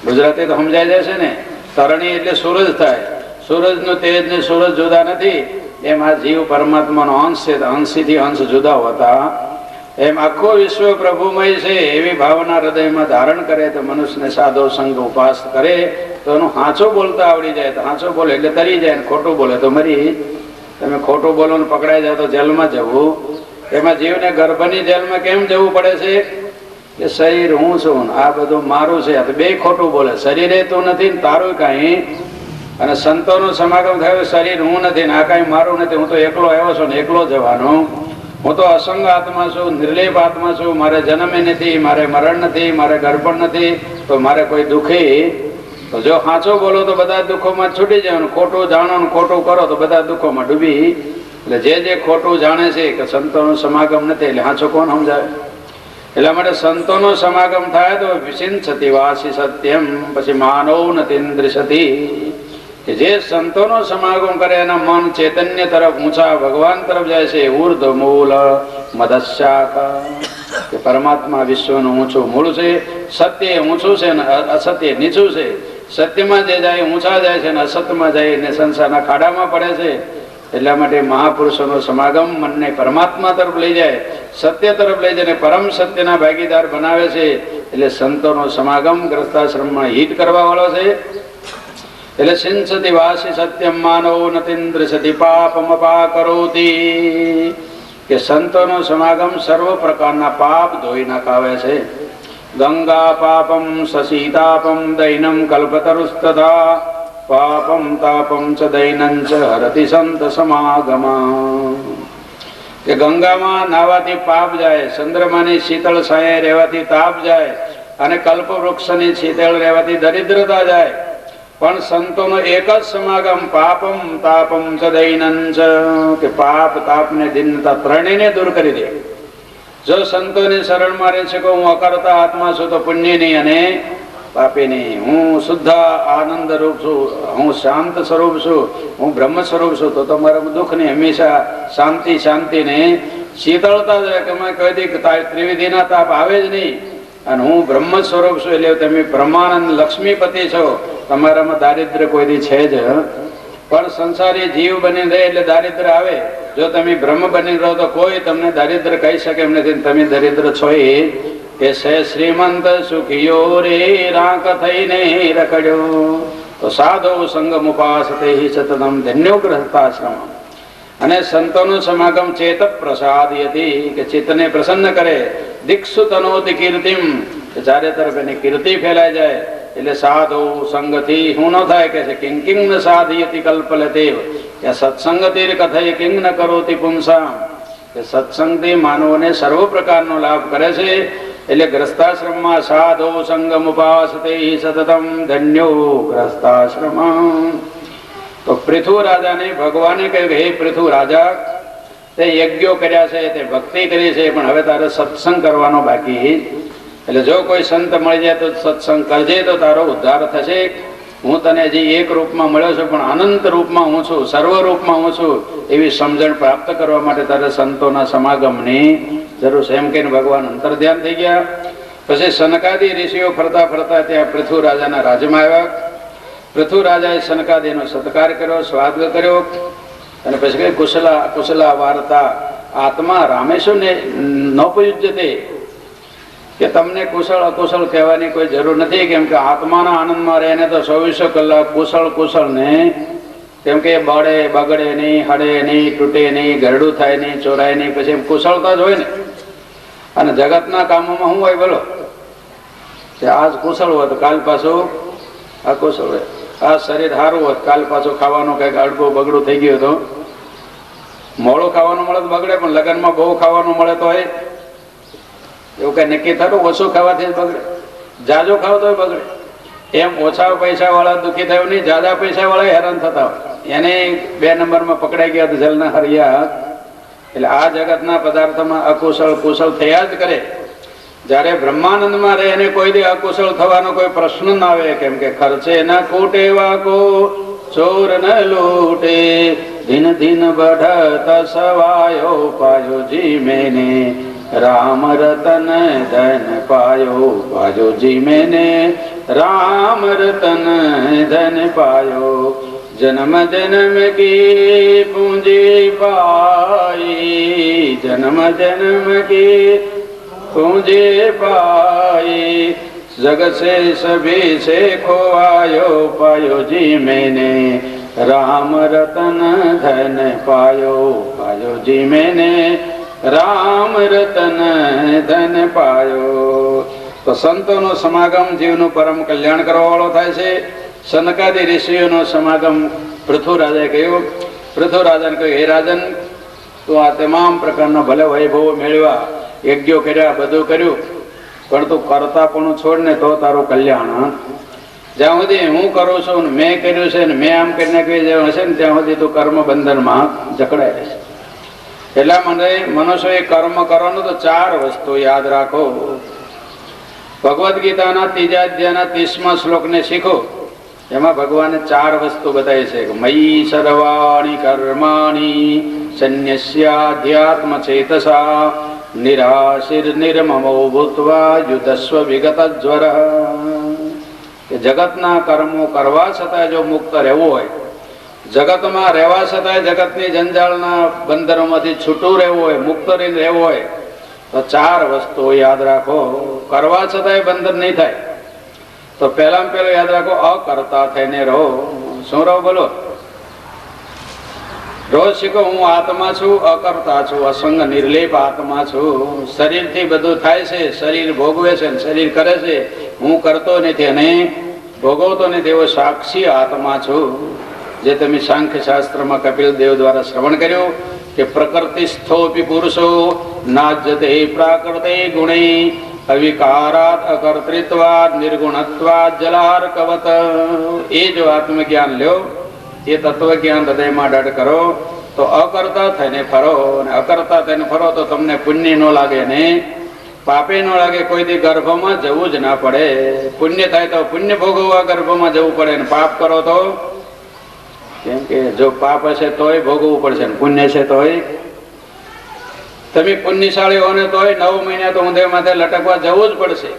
[SPEAKER 1] ગુજરાતી તો સમજાઈ જશે ને. તરણી એટલે સૂરજ થાય. સૂરજ નું તેજ ને સૂરજ જુદા નથી. એમ આ જીવ પરમાત્માનો અંશ છે, અંશથી અંશ જુદા હોતા એમ આખો વિશ્વ પ્રભુમય છે. એવી ભાવના હૃદયમાં ધારણ કરે તો મનુષ્યને સાધો સંગ ઉપાસ કરે તો એનું હાચો બોલતા આવડી જાય. તો હાચો બોલે એટલે તરી જાય, ખોટું બોલે તો મરી. તમે ખોટું બોલો ને પકડાઈ જાવ તો જેલમાં જવું. એમાં જીવને ગર્ભની જેલમાં કેમ જવું પડે છે કે શરીર હું છું, આ બધું મારું છે. બે ખોટું બોલે, શરીરે તું નથી ને તારું કાંઈ. અને સંતોનું સમાગમ થયું, શરીર હું નથી ને આ કાંઈ મારું નથી, હું તો એકલો આવ્યો છું ને એકલો જવાનો. હું તો અસંગ આત્મા છું, નિર્લેપ આત્મા છું. મારે જન્મે નથી, મારે મરણ નથી, મારે ગર્ભણ નથી, તો મારે કોઈ દુઃખી. તો જો સાચું બોલો તો બધા દુઃખોમાં છૂટી જાય. ખોટું જાણો ને ખોટું કરો તો બધા દુઃખોમાં ડૂબી. એટલે જે ખોટું જાણે છે કે સંતોનું સમાગમ નથી એટલે સાચું કોણ સમજાવે. એટલા માટે સંતોનો સમાગમ થાય તો વિસિંચતી વાસી સત્યમ, પછી માનવ નતીન્દ્રિશતી. કે જે સંતોનો સમાગમ કરે એના મન ચૈતન્ય તરફ ઊંચા ભગવાન તરફ જાય છે. ઉર્ધ મૂળ મદશાખા, કે પરમાત્મા વિશ્વનું ઊંચું મૂળ છે. સત્ય ઊંચું છે ને અસત્ય નીચું છે. સત્યમાં જે જાય ઊંચા જાય છે ને અસત્યમાં જાય ને સંસારના ખાડામાં પડે છે. એટલા માટે મહાપુરુષોનો સમાગમ મનને પરમાત્મા તરફ લઈ જાય, સત્ય તરફ લઈ જાય, પરમ સત્યના ભાગીદાર બનાવે છે. એટલે સંતોનો સમાગમ ગ્રસ્તાશ્રમમાં હિત કરવા વાળો છે. એટલે સિંચતી વાસી સત્યમ માનવ નતીન્દ્રસતી પાપમ અપાકરોતી. કે સંતોનો સમાગમ સર્વ પ્રકારના પાપ ધોઈ નાખાવે છે. ગંગા પાપમ સસીતાપમ દૈનમ કલ્પતરુસ્તથા પાપમ તાપમ ચ દૈનં ચ હરતિ સંત સમાગમા. કે ગંગામાં નાવાથી પાપ જાય, ચંદ્રમાની શીતળ છાયે રહેવાથી તાપ જાય, અને કલ્પ વૃક્ષની શીતળ રહેવાથી દરિદ્રતા જાય. પણ સંતોનો એક જ સમાગમ પાપમ તાપમ ચ દૈનં ચ, કે પાપ તાપ ને દિનતા ત્રણેયને દૂર કરી દે. જો સંતોની શરણમાં રહે છે કે હું અકર્તા આત્મા છું તો પુણ્યની અને પાપીની, હું શુદ્ધ આનંદ રૂપ છું, હું શાંત સ્વરૂપ છું, હું બ્રહ્મ સ્વરૂપ છું, તો તમારા દુઃખની હંમેશા શાંતિ ને શીતળતા જ કે કહી દી ત્રિવિધિના તાપ આવે જ નહીં. અને હું બ્રહ્મ સ્વરૂપ છું એટલે તમે બ્રહ્માનંદ લક્ષ્મીપતિ છો, તમારામાં દારિદ્ર્ય કોઈ દી છે જ. પણ સંસારી જીવ બની રહે એટલે દારિદ્ર્ય આવે. જો તમે બ્રહ્મ બની રહો તો કોઈ તમને દારિદ્ર્ય કહી શકે એમ નથી. તમે દરિદ્ર છો એ કે છે શ્રીમંત સુખીયો રે રાંક થઈને રખડ્યો. તો સાધો સંગમ ઉપાસતે સતતમ ધન્યો ગ્રહસ્થાશ્રમ. અને સંતોનું સમાગમ ચેત પ્રસાદયતિ, કે ચિત્તને પ્રસન્ન કરે. દીક્ષુ તનોતિ કીર્તિમ, કે ચારે તરફ એની કીર્તિ ફેલાઈ જાય. એટલે સાધુ સંગથી શું ન થાય કે છે કિંગ કિંગ ન સાધયતિ કલ્પલતે, કે સત્સંગથી કથય કિંગ ન કરોતિ પુંસામ. કે સત્સંગથી માનવોને સર્વ પ્રકારનો લાભ કરે છે. એટલે ગ્રસ્તાશ્રમમાં સાધુ સંગમ ઉપાસતે સતતમ ધન્યો ગ્રસ્તાશ્રમ. તો પૃથુ રાજાને ભગવાને કહ્યું હે પૃથુ રાજા, તે યજ્ઞો કર્યા છે, તે ભક્તિ કરી છે, પણ હવે તારે સત્સંગ કરવાનો બાકી. એટલે જો કોઈ સંત મળી જાય તો સત્સંગ કરજે તો તારો ઉદ્ધાર થશે. હું તને હજી એક રૂપમાં મળ્યો છું પણ અનંત રૂપમાં હું છું, સર્વ રૂપમાં હું છું, એવી સમજણ પ્રાપ્ત કરવા માટે તારે સંતોના સમાગમની જરૂર છે. એમ કહીને ભગવાન અંતર ધ્યાન થઈ ગયા. પછી સનકાદી ઋષિઓ ફરતા ફરતા ત્યાં પૃથુ રાજાના રાજમાં આવ્યા. પૃથુ રાજાએ સનકાદીનો સત્કાર કર્યો, સ્વાગત કર્યો. અને પછી કહે કુશલા વાર્તા આત્મા રામેશુ ને નોપયુજ્યતે. કે તમને કુશળ અકુશળ કહેવાની કોઈ જરૂર નથી, કેમ કે આત્માના આનંદમાં રહીને તો 24 કલાક કુશળ ને, કેમ કે બળે બગડે નહીં, હડે નહીં, તૂટે નહીં, ગરડું થાય નહીં, ચોરાય નહીં, પછી એમ કુશળતા જ હોય ને. અને જગતના કામોમાં શું હોય બોલો, કે આજ કુશળ હોત કાલ પાછું અકુશળ હોય. આ શરીર સારું હોત કાલ પાછું ખાવાનું કંઈક અડકું બગડું થઈ ગયું તો મોડું ખાવાનું મળે તો બગડે, પણ લગ્નમાં બહુ ખાવાનું મળે તો હોય એવું કઈ નક્કી થતું? ઓછું ખાવાથી જ બગડે, જાજો ખાવ તો બગડે. એમ ઓછા પૈસા વાળા દુઃખી થયું નહીં, જાજા પૈસા વાળા હેરાન થતા હોય. એને 2 નંબરમાં પકડાઈ ગયા તો જલના હરિયા. એટલે આ જગતના પદાર્થમાં અકુશળ કુશળ થયા જ કરે. જયારે બ્રહ્માનંદમાં રહે એને કોઈ દી અકુશળ થવાનો કોઈ પ્રશ્ન ના આવે, કેમ કે ખર્ચે ન ખૂટે વાકો ચોર ન લૂટે, દિન દિન બઢત સવાયો પાયો જી મેને, રામ રતન ધન પાયો પાયો જી મેને, રામ રતન ધન પાયો. जन्म जन्म की पूंजी पाई, जन्म जन्म की पूंजी पाई, जग से सभी से खोवायो पायो जी मैंने, राम रतन धन पायो पायो जी मैंने, राम रतन धन पायो. તો સંતોનો સમાગમ જીવનું પરમ કલ્યાણ કરવા વાળો થાય છે. સનકાદી ઋષિઓનો સમાગમ પૃથુરાજાએ કહ્યું. પૃથુરાજાને કહ્યું, હે રાજન, તું આ તમામ પ્રકારના ભલે વૈભવો મેળવ્યા, યજ્ઞો કર્યા, બધું કર્યું, પણ તું કરતા પણ છોડ ને તો તારું કલ્યાણ. જ્યાં સુધી હું કરું છું ને મેં કર્યું છે ને મેં આમ કરી નાખ્યું જે હશે ને ત્યાં સુધી તું કર્મ બંધનમાં જકડાઈ રહેશે. એટલા મને મનુષ્યોએ કર્મ કરવાનું તો 4 વસ્તુ યાદ રાખો. ભગવદ્ ગીતાના 3 અધ્યાયના 30મા શ્લોકને શીખો. એમાં ભગવાને 4 વસ્તુ બતાવી છે કે મયી સર્વાણી કર્માણી સંન્યસ્યાધ્યાત્મ ચેતસા નિરાશિર નિર્મમો ભૂત્વા યુધસ્વ વિગત જ્વર. કે જગતના કર્મો કરવા છતાં જો મુક્ત રહેવું હોય, જગતમાં રહેવા છતાં જગતની જંજાળના બંધનોમાંથી છૂટું રહેવું હોય, મુક્ત રહીને રહેવું હોય તો 4 વસ્તુઓ યાદ રાખો. કરવા છતાંય બંધન નહીં થાય તો પહેલામાં પહેલું યાદ રાખો, અકર્તા થઈને રહો. શું રહો બોલો? રોજ શીખો, હું આત્મા છું, અકર્તા છું, અસંગ નિર્લેપ આત્મા છું. શરીરથી બધું થાય છે, શરીર ભોગવે છે, શરીર કરે છે, હું કરતો નથી અને ભોગવતો નથી એવો સાક્ષી આત્મા છું. જે તમે સાંખ્ય શાસ્ત્રમાં કપિલ દેવ દ્વારા શ્રવણ કર્યું કે પ્રકૃતિસ્થોપી પુરુષો નાજ્યતે પ્રાકૃતે ગુણે અવિકારાત અકર્તૃત્વાદ નિર્ગુણત્વાદ જલાર્કવત. એ જો આત્મજ્ઞાન લ્યો, એ તત્વજ્ઞાન હૃદયમાં દઢ કરો તો અકર્તા થઈને ફરો. અને અકર્તા થઈને ફરો તો તમને પુણ્ય ન લાગે ને પાપે ન લાગે. કોઈ દી ગર્ભમાં જવું જ ના પડે. પુણ્ય થાય તો પુણ્ય ભોગવવા ગર્ભમાં જવું પડે, ને પાપ કરો તો, કેમ કે જો પાપ હશે તોય ભોગવવું પડશે, પુણ્ય છે તોય. તમે પુણ્યશાળી હો ને તોય 9 મહિના તો ઊંધે માથે લટકવા જવું જ પડશે.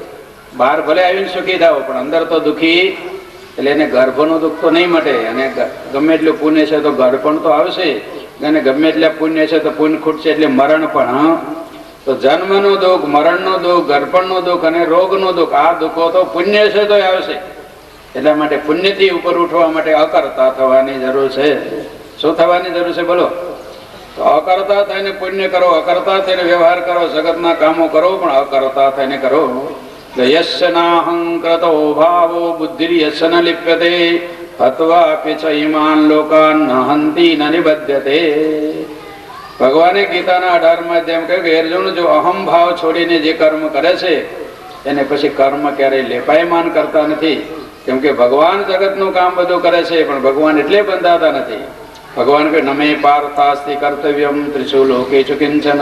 [SPEAKER 1] બહાર ભલે આવીને સુખી થાવ પણ અંદર તો દુઃખી. એટલે એને ગર્ભનું દુઃખ તો નહીં મટે. અને ગમે એટલું પુણ્ય છે તો ગર્ભણ તો આવશે, અને ગમે એટલે પુણ્ય છે તો પુણ્ય ખૂટશે એટલે મરણ પણ. તો જન્મનું દુઃખ, મરણનું દુઃખ, ગર્ભણનું દુઃખ અને રોગનું દુઃખ, આ દુઃખો તો પુણ્ય છે તો આવશે. એટલા માટે પુણ્યથી ઉપર ઉઠવા માટે અકર્તા થવાની જરૂર છે. શું થવાની જરૂર છે બોલો? તો અકર્તા થઈને પુણ્ય કરો, અકર્તા થઈને વ્યવહાર કરો, જગતના કામો કરો, પણ અકર્તા થઈને કરો. યસ્ય નાહંકૃતો ભાવો બુદ્ધિર્યસ્ય ન લિપ્યતે હત્વાપી ચ ઈમાન લોકાન ન હંતિ ન નિબધ્યતે. ભગવાને ગીતાના 18મા અધ્યાયમાં કહ્યું કે અર્જુન, જો અહમ ભાવ છોડીને જે કર્મ કરે છે એને પછી કર્મ ક્યારેય લેપાયમાન કરતા નથી. કેમ કે ભગવાન જગતનું કામ બધું કરે છે પણ ભગવાન એટલે બંધાતા નથી. ભગવાન કે નમે પાર્થાસ્તિ કર્તવ્યમ ત્રિષુ લોકેષુ કિંચન.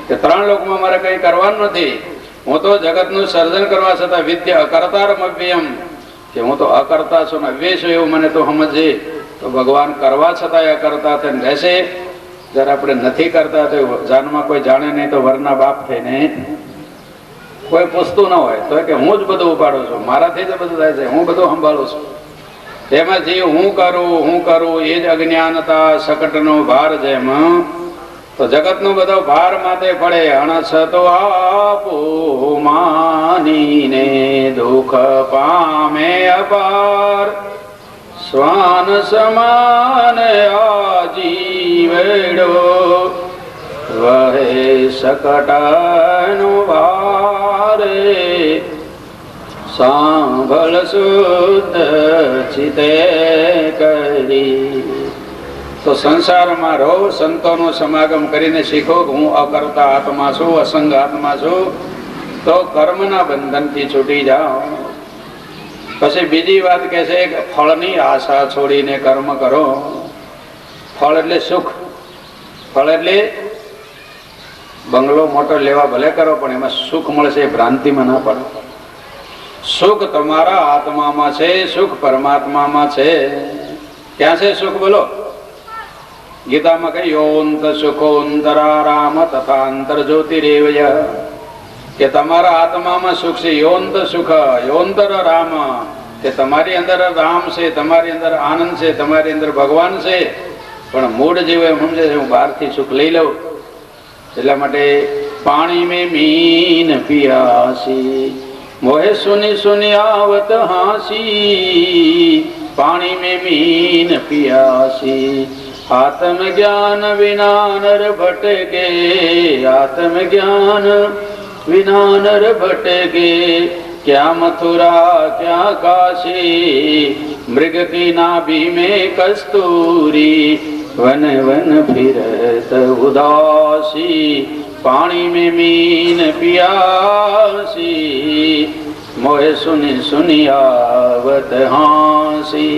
[SPEAKER 1] કે 3 લોકમાં મારે કંઈ કરવાનું નથી. હું તો જગતનું સર્જન કરવા છતાં વિદ્યા અકર્તારમ અવ્યયમ, કે હું તો અકર્તા છું ને અવ્યય છું એવું મને તો સમજે. તો ભગવાન કરવા છતાં અકર્તા થઈને રહેશે. જયારે આપણે નથી કરતા તો જાનમાં કોઈ જાણે નહીં તો વરના બાપ થઈને કોઈ પૂછતું ન હોય તો કે હું જ બધું ઉપાડું છું, મારાથી જ બધું થાય છે, હું બધું સંભાળું છું. એમાંથી હું કરું એ જ અજ્ઞાનતા શકટનો ભાર જેમ તો જગતનો બધો ભાર માથે પડે, અણછતો આપો માનીને દુઃખ પામે અપાર, શ્વાન સમાન આજીવેડો વહે શકટનો વારે, સાંભળ શુદ્ધ ચિતે કરી. તો સંસારમાં રહો, સંતોનો સમાગમ કરીને શીખો કે હું અકર્તા આત્મા છું, અસંગ આત્મા છું, તો કર્મના બંધનથી છૂટી જાઓ. પછી બીજી વાત કે છે કે ફળની આશા છોડીને કર્મ કરો. ફળ એટલે સુખ. ફળ એટલે બંગલો મોટો લેવા ભલે કરો, પણ એમાં સુખ મળશે એ ભ્રાંતિમાં ના પડો. સુખ તમારા આત્મામાં છે, સુખ પરમાત્મામાં છે. ક્યાં છે સુખ બોલો? ગીતામાં કઈ યોંત સુખોંતરારામ તથાંતર જ્યોતિરેવય, કે તમારા આત્મામાં સુખ છે. યોંત સુખ, યોંતર રામ, કે તમારી અંદર રામ છે, તમારી અંદર આનંદ છે, તમારી અંદર ભગવાન છે. પણ મૂળ જેવો એમ સમજે છે હું બહારથી સુખ લઈ લઉં. એટલા માટે પાણી મેં મીન પિયાસી, મોહે સુની સુની આવત હાસી. પાણી મેં મીન પિયાસી, આત્મ જ્ઞાન વિના નર ભટકે, આત્મ જ્ઞાન વિના નર ભટકે. ક્યાં મથુરા ક્યાં કાશી, મૃગ કી નાભી में कस्तूरी, वन वन फिरत उदासी. पानी में मीन पियासी, मोहे सुनी सुनी आवत हांसी.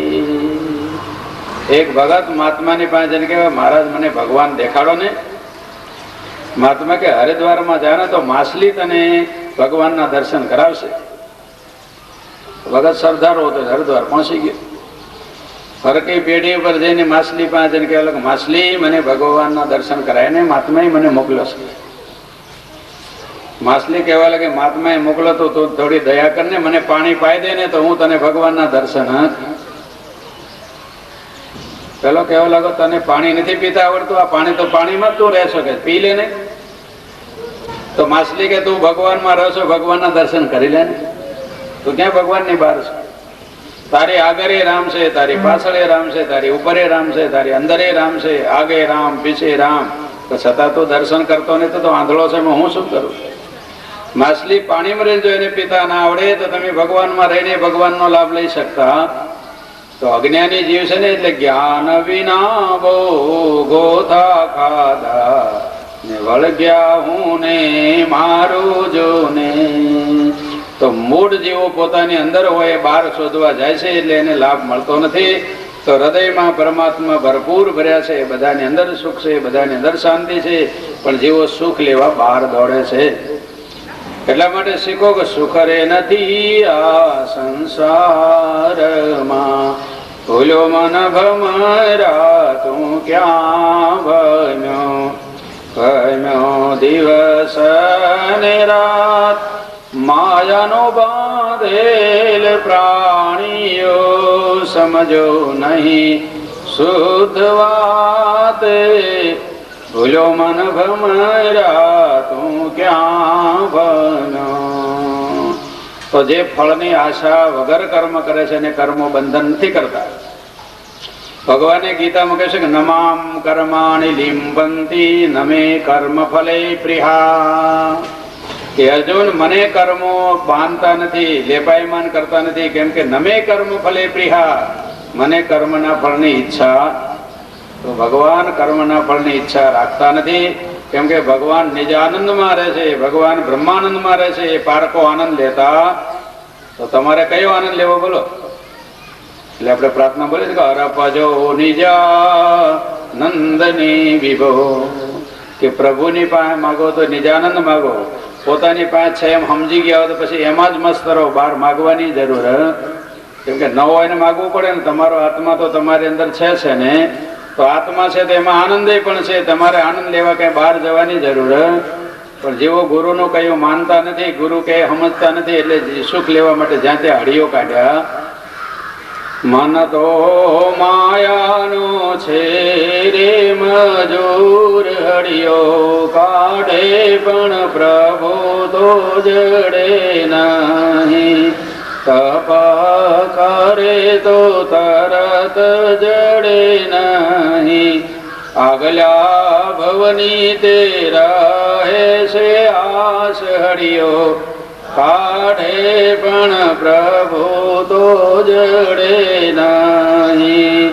[SPEAKER 1] એક ભગત મહાત્માની પાસે જઈને કહેવાય, મહારાજ મને ભગવાન દેખાડો ને. મહાત્મા કે હરિદ્વારમાં જાય ને તો માછલી તને ભગવાનના દર્શન કરાવશે. ભગત સરદાર હતો, હરિદ્વાર પહોંચી ગયો. ફરકી પેઢી ઉપર જઈને માછલી પાસે જઈને કહેવાય, માછલી મને ભગવાનના દર્શન કરાય ને મહાત્માએ મને મોકલ્યો છે. માછલી કહેવા લાગે, મહાત્માએ મોકલો તો તું થોડી દયા કરીને મને પાણી પાઈ દે ને તો હું તને ભગવાનના દર્શન. પેલો કહેવા લાગો, તને પાણી નથી પીતા આવડતું, આ પાણી તો પાણીમાં તું રહેશો, કે પી લે ને. તો માછલી કે તું ભગવાનમાં રહેશો, ભગવાનના દર્શન કરી લે ને. તું ક્યાં ભગવાનની બહાર છે? તારી આગળ રામ છે, તારી પાછળ રામ છે, તારી ઉપર રામ છે, તારી અંદર રામ છે, આગે રામ પીછે રામ. તો છતાં તું દર્શન કરતો નહીં તો આંધળો છે, હું શું કરું? માછલી પાણીમાં રહીને જો એને પીતા ના આવડે તો તમે ભગવાનમાં રહીને ભગવાનનો લાભ લઈ શકતા. તો અજ્ઞાની જીવ છે ને, એટલે જ્ઞાન વિના બહુ ગોથા ખાધા ને વળગ્યા હું ને મારું જો ને. તો મૂળ જીવો પોતાની અંદર હોય, બહાર શોધવા જાય છે એટલે એને લાભ મળતો નથી. તો હૃદયમાં પરમાત્મા ભરપૂર ભર્યા છે, બધાની અંદર સુખ છે, બધાની અંદર શાંતિ છે, પણ જીવો સુખ લેવા બહાર દોડે છે. એટલા માટે શીખો કે સુખ રે નથી આ સંસારમાં, ભૂલ્યો મન ભમરા તું ક્યાં ભમ્યો, ભમ્યો દિવસ ને રાત. માયાનો બાંધેલ પ્રાણીઓ સમજો નહીં શુદ્ધ વાત, ભૂલ્યો મન ભમરા તું ક્યાં ભમ્યો. તો જે ફળની આશા વગર કર્મ કરે છે એને કર્મો બંધન નથી કરતા. ભગવાને ગીતામાં કહે છે કે નમામ કર્માણિ લિંબંતી નમે કર્મ ફલે પ્રિયા, કે અર્જુન મને કર્મો બાંધતા નથી, લેપાયમાન કરતા નથી. કેમ કે નમે કર્મ ફલે પ્રિયા, મને કર્મના ફળની ઈચ્છા. તો ભગવાન કર્મના ફળની ઈચ્છા રાખતા નથી. કેમ કે ભગવાન નિજ આનંદમાં રહે છે, ભગવાન બ્રહ્માનંદમાં રહે છે, એ પારકો આનંદ લેતા. તો તમારે કયો આનંદ લેવો બોલો? એટલે આપણે પ્રાર્થના બોલીએ કે અરપજો નિજાનંદની વિભો, કે પ્રભુની પાસે માગો તો નિજાનંદ માગો. પોતાની પાસે છે એમ સમજી ગયા હોય તો પછી એમાં જ મસ્ત રહો, બહાર માગવાની જરૂર. કેમ કે ન હોય ને માગવું પડે ને. તમારો આત્મા તો તમારી અંદર છે ને, તો આત્મા છે તો એમાં આનંદ પણ છે. તમારે આનંદ લેવા કઈ બહાર જવાની જરૂર. પણ જેવો ગુરુનું કયું માનતા નથી, ગુરુ કઈ સમજતા નથી, એટલે સુખ લેવા માટે જ્યાં ત્યાં હળીઓ કાઢ્યા. મન તો માયાનો છે રે મજૂર, હળિયો કાઢે પણ પ્રભુ તો જડે નહીં, તપ કરે તો તરત જડે નહીં, આગલા ભવની તે રહે છે આસ, હળિયો કાઢે પણ પ્રભુ તો જડે નહીં,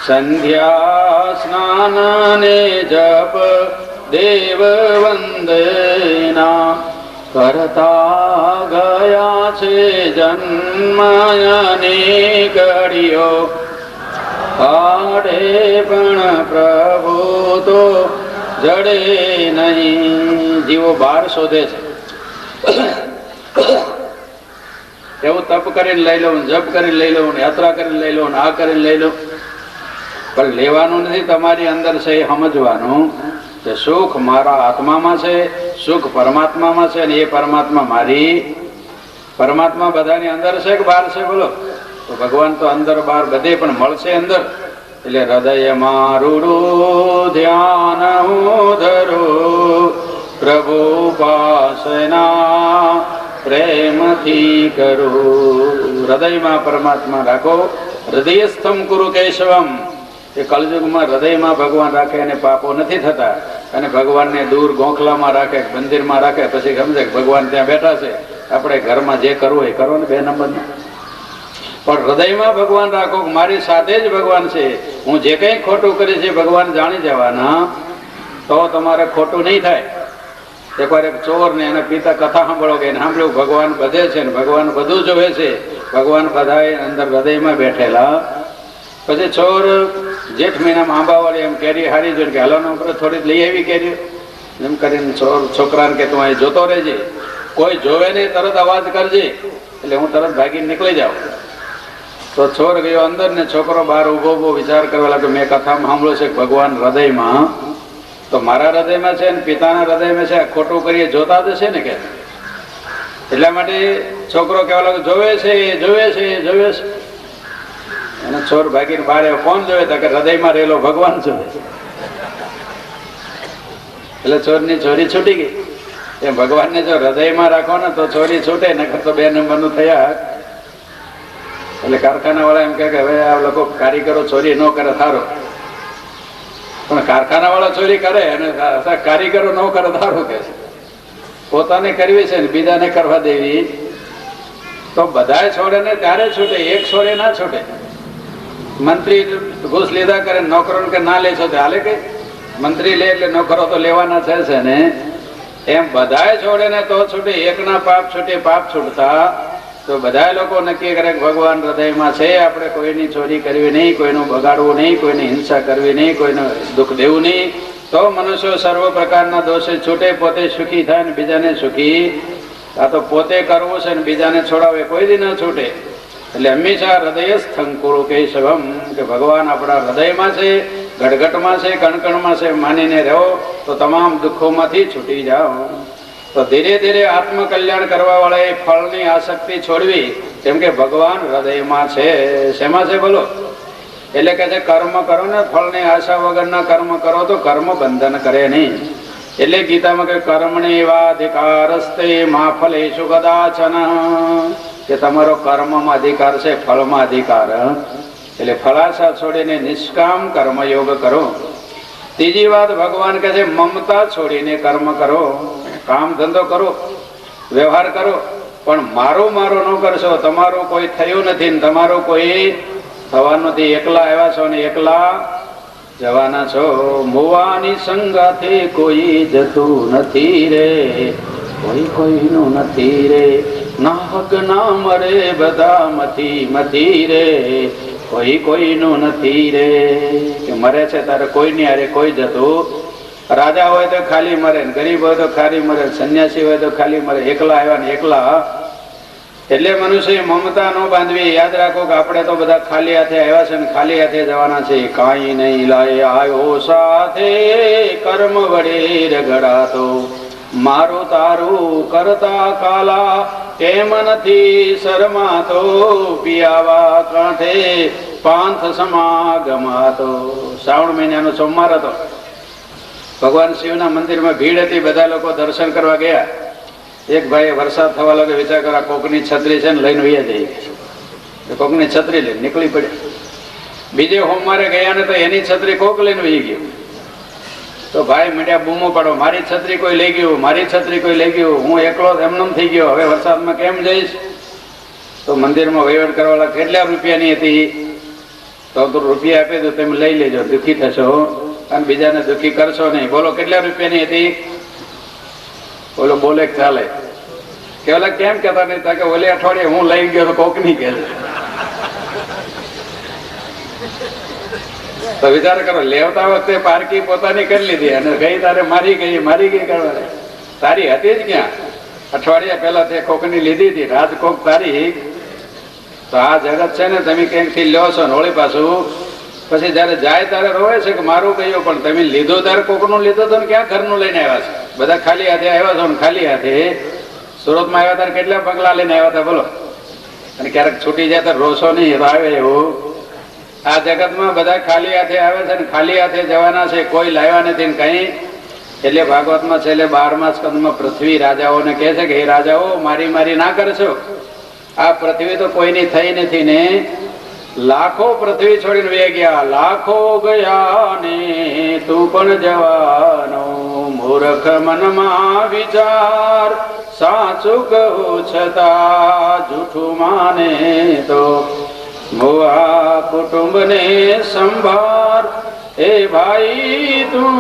[SPEAKER 1] સંધ્યા સ્નાન ને જપ દેવ વંદના કરતા ગયા છે જન્મની ઘડીઓ, કાઢે પણ પ્રભુ તો જડે નહીં. જીવો બહાર શોધે છે, એવું તપ કરીને લઈ લઉં, જપ કરીને લઈ લઉં, યાત્રા કરીને લઈ લઉં, આ કરીને લઈ લઉં, પણ લેવાનું નથી. તમારી અંદર છે એ સમજવાનું કે સુખ મારા આત્મામાં છે, સુખ પરમાત્મામાં છે, અને એ પરમાત્મા મારી, પરમાત્મા બધાની અંદર છે કે બહાર છે? બોલો. તો ભગવાન તો અંદર બહાર બધે પણ મળશે અંદર. એટલે હૃદયમાં રૂડું ધ્યાન હું ધરું, પ્રભુ પાસના પ્રેમથી કરું. હૃદયમાં પરમાત્મા રાખો, હૃદયસ્થમ કુરુ કેશવમ. એ કલયુગમાં હૃદયમાં ભગવાન રાખે અને પાપો નથી થતા, અને ભગવાનને દૂર ગોખલામાં રાખે, મંદિરમાં રાખે, પછી સમજે કે ભગવાન ત્યાં બેઠા છે, આપણે ઘરમાં જે કરવું એ કરો ને, 2 નંબરનું. પણ હૃદયમાં ભગવાન રાખો, મારી સાથે જ ભગવાન છે, હું જે કંઈ ખોટું કરી છે ભગવાન જાણી જવાના, તો તમારે ખોટું નહીં થાય. એકવાર એક ચોર ને એના પિતા કથા સાંભળો કે સાંભળ્યું ભગવાન બધે છે ને ભગવાન બધું જોવે છે, ભગવાન બધા અંદર હૃદયમાં બેઠેલા. પછી ચોર જેઠ મહિનામાં આંબાવાળી એમ કેરી હારી જોઈને કે હલાનો થોડી લઈ આવી કેરી, એમ કરીને ચોર છોકરાને કે તું અહીં જોતો રહેજે, કોઈ જોવે નહીં તરત અવાજ કરજે, એટલે હું તરત ભાગીને નીકળી જાઉં. તો ચોર ગયો અંદર ને છોકરો બહાર ઉભો વિચાર કરવા લાગ્યો, મેં કથામાં સાંભળ્યું છે કે ભગવાન હૃદયમાં, તો મારા હૃદયમાં છે ને પિતાના હૃદયમાં છે, ખોટું કરીએ જોતા જ છે ને કે. એટલા માટે છોકરો કહેવા લાગ્યો જોવે છે, જોવે છે, જોવે છે. અને ચોર ભાગીને બહાર કોણ જોવે તો કે હૃદયમાં રહેલો ભગવાન જોવે. એટલે ચોરની ચોરી છૂટી ગઈ. એ ભગવાનને જો હૃદયમાં રાખો ને તો ચોરી છૂટે, નકર તો 2 નંબરનું થયા. એટલે કારખાના વાળા એમ કે હવે આ લોકો કારીગરો ચોરી ન કરે સારું, પણ કારખાના વાળા ચોરી કરે અને કારીગરો ન કરે સારું કે છે. પોતાને કરવી છે ને બીજાને કરવા દેવી, તો બધા છોડે ને ત્યારે છૂટે, એક છોડે ના છૂટે. મંત્રી ઘૂસ લીધા કરે, નોકરો કે ના લેશો તો હાલે કઈ? મંત્રી લે એટલે નોકરો તો લેવાના છે ને. એમ બધા છોડે ને તો છૂટે, એકના પાપ છૂટે, પાપ છૂટતા તો બધા લોકો નક્કી કરે કે ભગવાન હૃદયમાં છે, આપણે કોઈની ચોરી કરવી નહીં, કોઈનું બગાડવું નહીં, કોઈની હિંસા કરવી નહીં, કોઈને દુઃખ દેવું નહીં, તો મનુષ્યો સર્વ પ્રકારના દોષે છૂટે, પોતે સુખી થાય ને બીજાને સુખી. આ તો પોતે કરવું છે ને બીજાને છોડાવે કોઈ દી ન છૂટે. એટલે હંમેશા હૃદયસ્થં કુરુ કેશવમ, કે ભગવાન આપણા હૃદયમાં છે, ગડગટમાં છે, કણકણમાં છે, માનીને રહો તો તમામ દુઃખોમાંથી છૂટી જાઓ. તો ધીરે ધીરે આત્મકલ્યાણ કરવા વાળા એ ફળની આસક્તિ છોડવી, કેમ કે ભગવાન હૃદયમાં છે. શેમાં છે બોલો? એટલે કે કર્મ કરો ને, ફળની આશા વગરના કર્મ કરો તો કર્મ બંધન કરે નહીં. એટલે ગીતામાં કે કર્મણી વાધિકારસ્તે મા ફલેષુ કદાચન, કે તમારો કર્મમાં અધિકાર છે, ફળમાં અધિકાર. એટલે ફળાશા છોડીને નિષ્કામ કર્મયોગ કરો. ત્રીજી વાત ભગવાન કહે છે મમતા છોડીને કર્મ કરો, કામ ધંધો કરો, વ્યવહાર કરો, પણ મારો ન કરશો. તમારું કોઈ થયું નથી ને તમારું કોઈ થવાનું નથી. એકલા આવ્યા છો ને એકલા જવાના છો. મોવાની સંગાથે કોઈ જતું નથી રે, કોઈનું નથી રે, નાહક ના મરે બધા મથી રે, કોઈનું નથી રે. કે મરે છે તારે કોઈની હારે કોઈ જતું. રાજા હોય તો ખાલી મરે, ગરીબ હોય તો ખાલી મરે, સંન્યાસી હોય તો ખાલી મરે, એકલા આવ્યા ને એકલા. એટલે મનુષ્ય મમતા ન બાંધવી. યાદ રાખો કે આપણે તો બધા ખાલી હાથે આવ્યા છે ને ખાલી હાથે જવાના છે. કાંઈ નહીં લાય આવ્યો સાથે, કર્મ વડે રગડાતો, મારું તારું કરતા કાલા કેમ નથી શરમાતો, પિયાવા કાંઠે પાંથ સમાગમાતો. શ્રાવણ મહિનાનો સોમવાર હતો. ભગવાન શિવના મંદિરમાં ભીડ હતી. બધા લોકો દર્શન કરવા ગયા. એક ભાઈ વરસાદ થવા લાગે, વિચાર કરવા કોકની છત્રી છે ને લઈને વયા જઈ. કોકની છત્રી લઈને નીકળી પડ્યા. બીજે સોમવારે ગયા ને તો એની છત્રી કોક લઈને વહી ગયું. તો ભાઈ મીડિયા બૂમો પાડો, મારી છત્રી કોઈ લઈ ગયું, મારી છત્રી કોઈ લઈ ગયું, હું એકલો એમનેમ થઈ ગયો, હવે વરસાદમાં કેમ જઈશ? તો મંદિરમાં વહીવટ કરવાવાળા કેટલા રૂપિયાની હતી? તો રૂપિયા આપી દો, તમે લઈ લેજો, દુઃખી થશો અને બીજાને દુઃખી કરશો નહીં. બોલો કેટલા રૂપિયાની હતી? બોલો બોલે ચાલે. કેવલા કેમ કેતા નહીં? કે ઓલે અઠવાડિયે હું લઈ ગયો તો કોક નહીં કે. તો વિચાર કરો, લેવતા વખતે પારકી પોતાની કરી લીધી અને ગઈ તારે મારી ગઈ કરવાની. તારી હતી જ ક્યાં? અઠવાડિયા પહેલા તે કોકની લીધી હતી, રાત કોક તારી. તો આ જગત છે ને, તમે ક્યાંકથી લ્યો છો ને વળી પાછું પછી જયારે જાય ત્યારે રોવે છે કે મારું કહ્યું, પણ તમે લીધું ત્યારે કોકનું લીધું તો ક્યાં ઘરનું લઈને આવ્યા છે? બધા ખાલી હાથે આવ્યા છો ને ખાલી હાથે. સુરતમાં આવ્યા ત્યારે કેટલા પગલા લઈને આવ્યા હતા બોલો? અને ક્યારેક છૂટી જાય તો રોશો નહીં, આવે એવું. આ જગતમાં બધા ખાલી હાથે આવે છે ને ખાલી હાથે જવાના છે, કોઈ લાવ્યા નથી ને કઈ. એટલે ભાગવતમાં છેલ્લે 12મા સ્કંદમાં પૃથ્વી રાજાઓને કહે છે કે હે રાજાઓ, મારી ના કરશો. આ પૃથ્વી તો કોઈની થઈ નથી ને. લાખો પૃથ્વી છોડીને વે ગયા, લાખો ગયા ને તું પણ જવાનો. મૂર્ખ મનમાં વિચાર, સાચું કહું છતાં જૂઠું માને તો. મોઆ કુટુંબને સંભાર, એ ભાઈ તું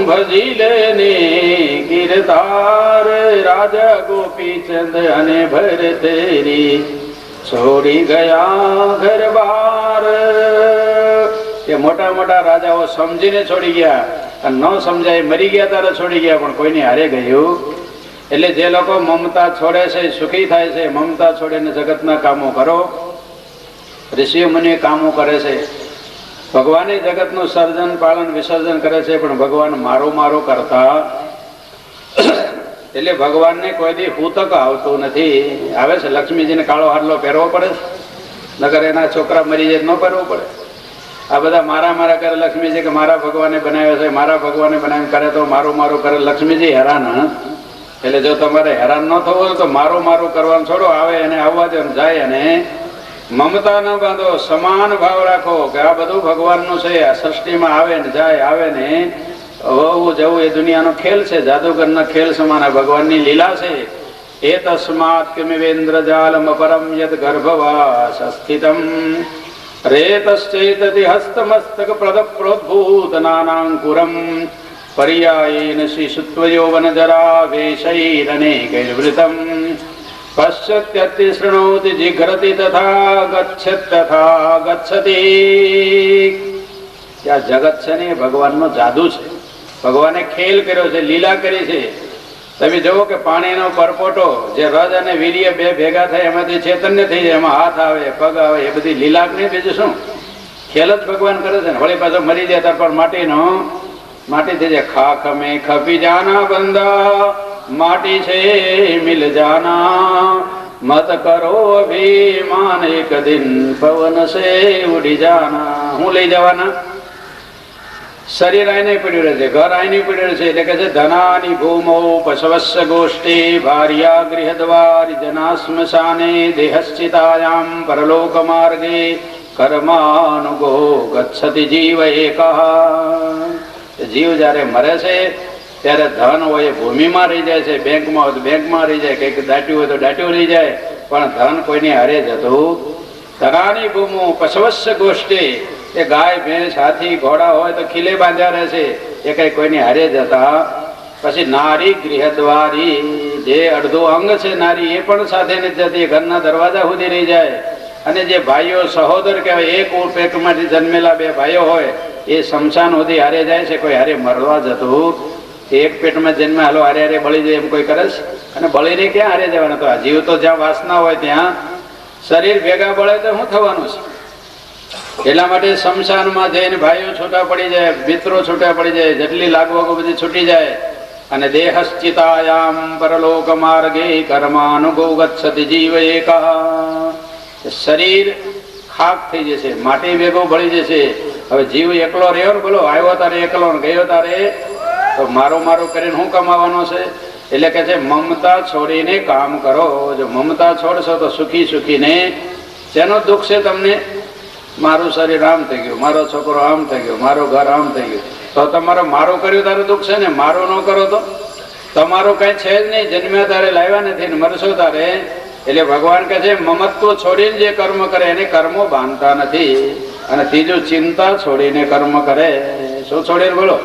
[SPEAKER 1] ભજી લેને ગિરધાર. રાજા ગોપીચંદ અને ભરતરી છોડી ગયા ઘર બાર. એ મોટા મોટા રાજાઓ સમજીને છોડી ગયા અને ન સમજાય મરી ગયા ત્યારે છોડી ગયા, પણ કોઈને હારે ગયું. એટલે જે લોકો મમતા છોડે છે સુખી થાય છે. મમતા છોડીને જગતના કામો કરો. ઋષિઓ મુનિ કામો કરે છે. ભગવાને જગતનું સર્જન પાલન વિસર્જન કરે છે, પણ ભગવાન મારું કરતા. એટલે ભગવાનને કોઈ દી હૂતક આવતું નથી. આવે છે લક્ષ્મીજીને કાળો હારલો પહેરવો પડે, નગર એના છોકરા મરી જાય ન પહેરવો પડે. આ બધા મારા કરે લક્ષ્મીજી કે મારા ભગવાને બનાવ્યો છે, મારા ભગવાને બનાવી કરે તો મારું કરે. લક્ષ્મીજી હેરાન. એટલે જો તમારે હેરાન ન થવું હોય તો મારું કરવાનું છોડો. આવે એને આવવા દો, જાય અને મમતા ન બાંધો, સમાન ભાવ રાખો કે આ બધું ભગવાનનું છે. આ સૃષ્ટિમાં આવે ને જાય, આવે ને હોવું જવું એ દુનિયાનો ખેલ છે, જાદુગરના ખેલ સમાન. ભગવાનની લીલા છે. એ તસ્માત કિમેન્દ્રજાલમ પરમ યદ ગર્ભવાસ સ્થિતમ રેતશ્ચેતતિ હસ્તમસ્તક પ્રદ પ્રોદ્ભૂત નાનાંકુરમ પર્યાયેન શિશુત્વયો વનજરા વેશૈરનેકૈર્વૃતમ પશ્યત્યતિ શૃણોતિ જીઘ્રતિ તથા ગચ્છતિ. આ જગત છે ને એ ભગવાનનો જાદુ છે. ભગવાને ખેલ કર્યો છે, લીલા કરી છે. તમે જુઓ કે પાણીનો પરપોટો, જે રજ અને વીર્ય બે ભેગા થાય એમાંથી ચૈતન્ય થઈ જાય, એમાં હાથ આવે પગ આવે, એ બધી લીલા નહીં, બીજું શું? ખેલ જ ભગવાન કરે છે ને. વળી પાછો મરી જાય ત્યાર પર માટી થઈ જાય. ખાખ મેં ખપી જાના બંદા, માટી છે મિલ જાના. મત કરો અભિમાન, એક દિન પવન સે ઉડી જાના. હું લઈ જવાના? શરીર આઈને પડ્યું રહે છે, ઘર આઈને પડ્યું છે. એટલે કે છે ધનાની ભૂમો પશવસ્ય ગોષ્ઠી ભાર્યા ગૃહદ્વાર જના સ્મશાને દેહશ્ચિતાયામ પરલોક માર્ગે કર્માનુગો ગચ્છતિ જીવ એકઃ. જીવ જયારે મરે છે ત્યારે ધન હોય એ ભૂમિમાં રહી જાય છે, બેંકમાં હોય તો બેંકમાં રહી જાય, કંઈક દાટ્યું હોય તો દાટ્યું રહી જાય, પણ ધન કોઈને હારે જતું. ધનાની ભૂમો પશવસ્ય ગોષ્ઠી, એ ગાય ભેંસ હાથી ઘોડા હોય તો ખીલે બાંધ્યા રહે છે, એ કઈ કોઈને હારે જતા. પછી નારી ગૃહદ્વારી, જે અડધું અંગ છે નારી, એ પણ સાથે નથી જતી, ઘરના દરવાજા સુધી રહી જાય. અને જે ભાઈઓ સહોદર કહેવાય, એક પેટમાંથી જન્મેલા બે ભાઈઓ હોય, એ શમશાન સુધી હારે જાય છે, કોઈ હારે મરવા જતું. એક પેટમાં જન્મે હાલો હારે બળી જાય એમ કોઈ કરે છે? અને બળીને ક્યાં હારે જવાના? તો આ જીવ તો જ્યાં વાસના હોય ત્યાં શરીર ભેગા બળે તો શું થવાનું છે? એટલા માટે શમશાનમાં જઈને ભાઈઓ છૂટા પડી જાય, મિત્રો છૂટા પડી જાય, જેટલી લાગવગો બધી છૂટી જાય. અને દેહશ્ચિતાયામ પરલોક માર્ગે કર્માનુગો ગચ્છતિ જીવ એક. શરીર ખાક થઈ જશે, માટી ભેગો ભળી જશે. હવે જીવ એકલો રહ્યો ને, બોલો આવ્યો તારે એકલો ને ગયો તારે, તો મારું મારું કરીને શું કમાવાનો છે? એટલે કે છે મમતા છોડીને કામ કરો. જો મમતા છોડશો તો સુખી સુખીને શેનો દુઃખ છે તમને? મારું શરીર આમ થઈ ગયું, મારો છોકરો આમ થઈ ગયો, મારું ઘર આમ થઈ ગયું, તો તમારે મારું કર્યું તારે દુઃખ છે ને? મારું ન કરો તો તમારું કઈ છે જ નહીં. જન્મ્યા તારે લાવ્યા નથી ને મરશો તારે. એટલે ભગવાન કહે છે મમત્વ છોડીને જે કર્મ કરે એને કર્મો બાંધતા નથી. અને ત્રીજું ચિંતા છોડીને કર્મ કરે. શું છોડીને બોલો?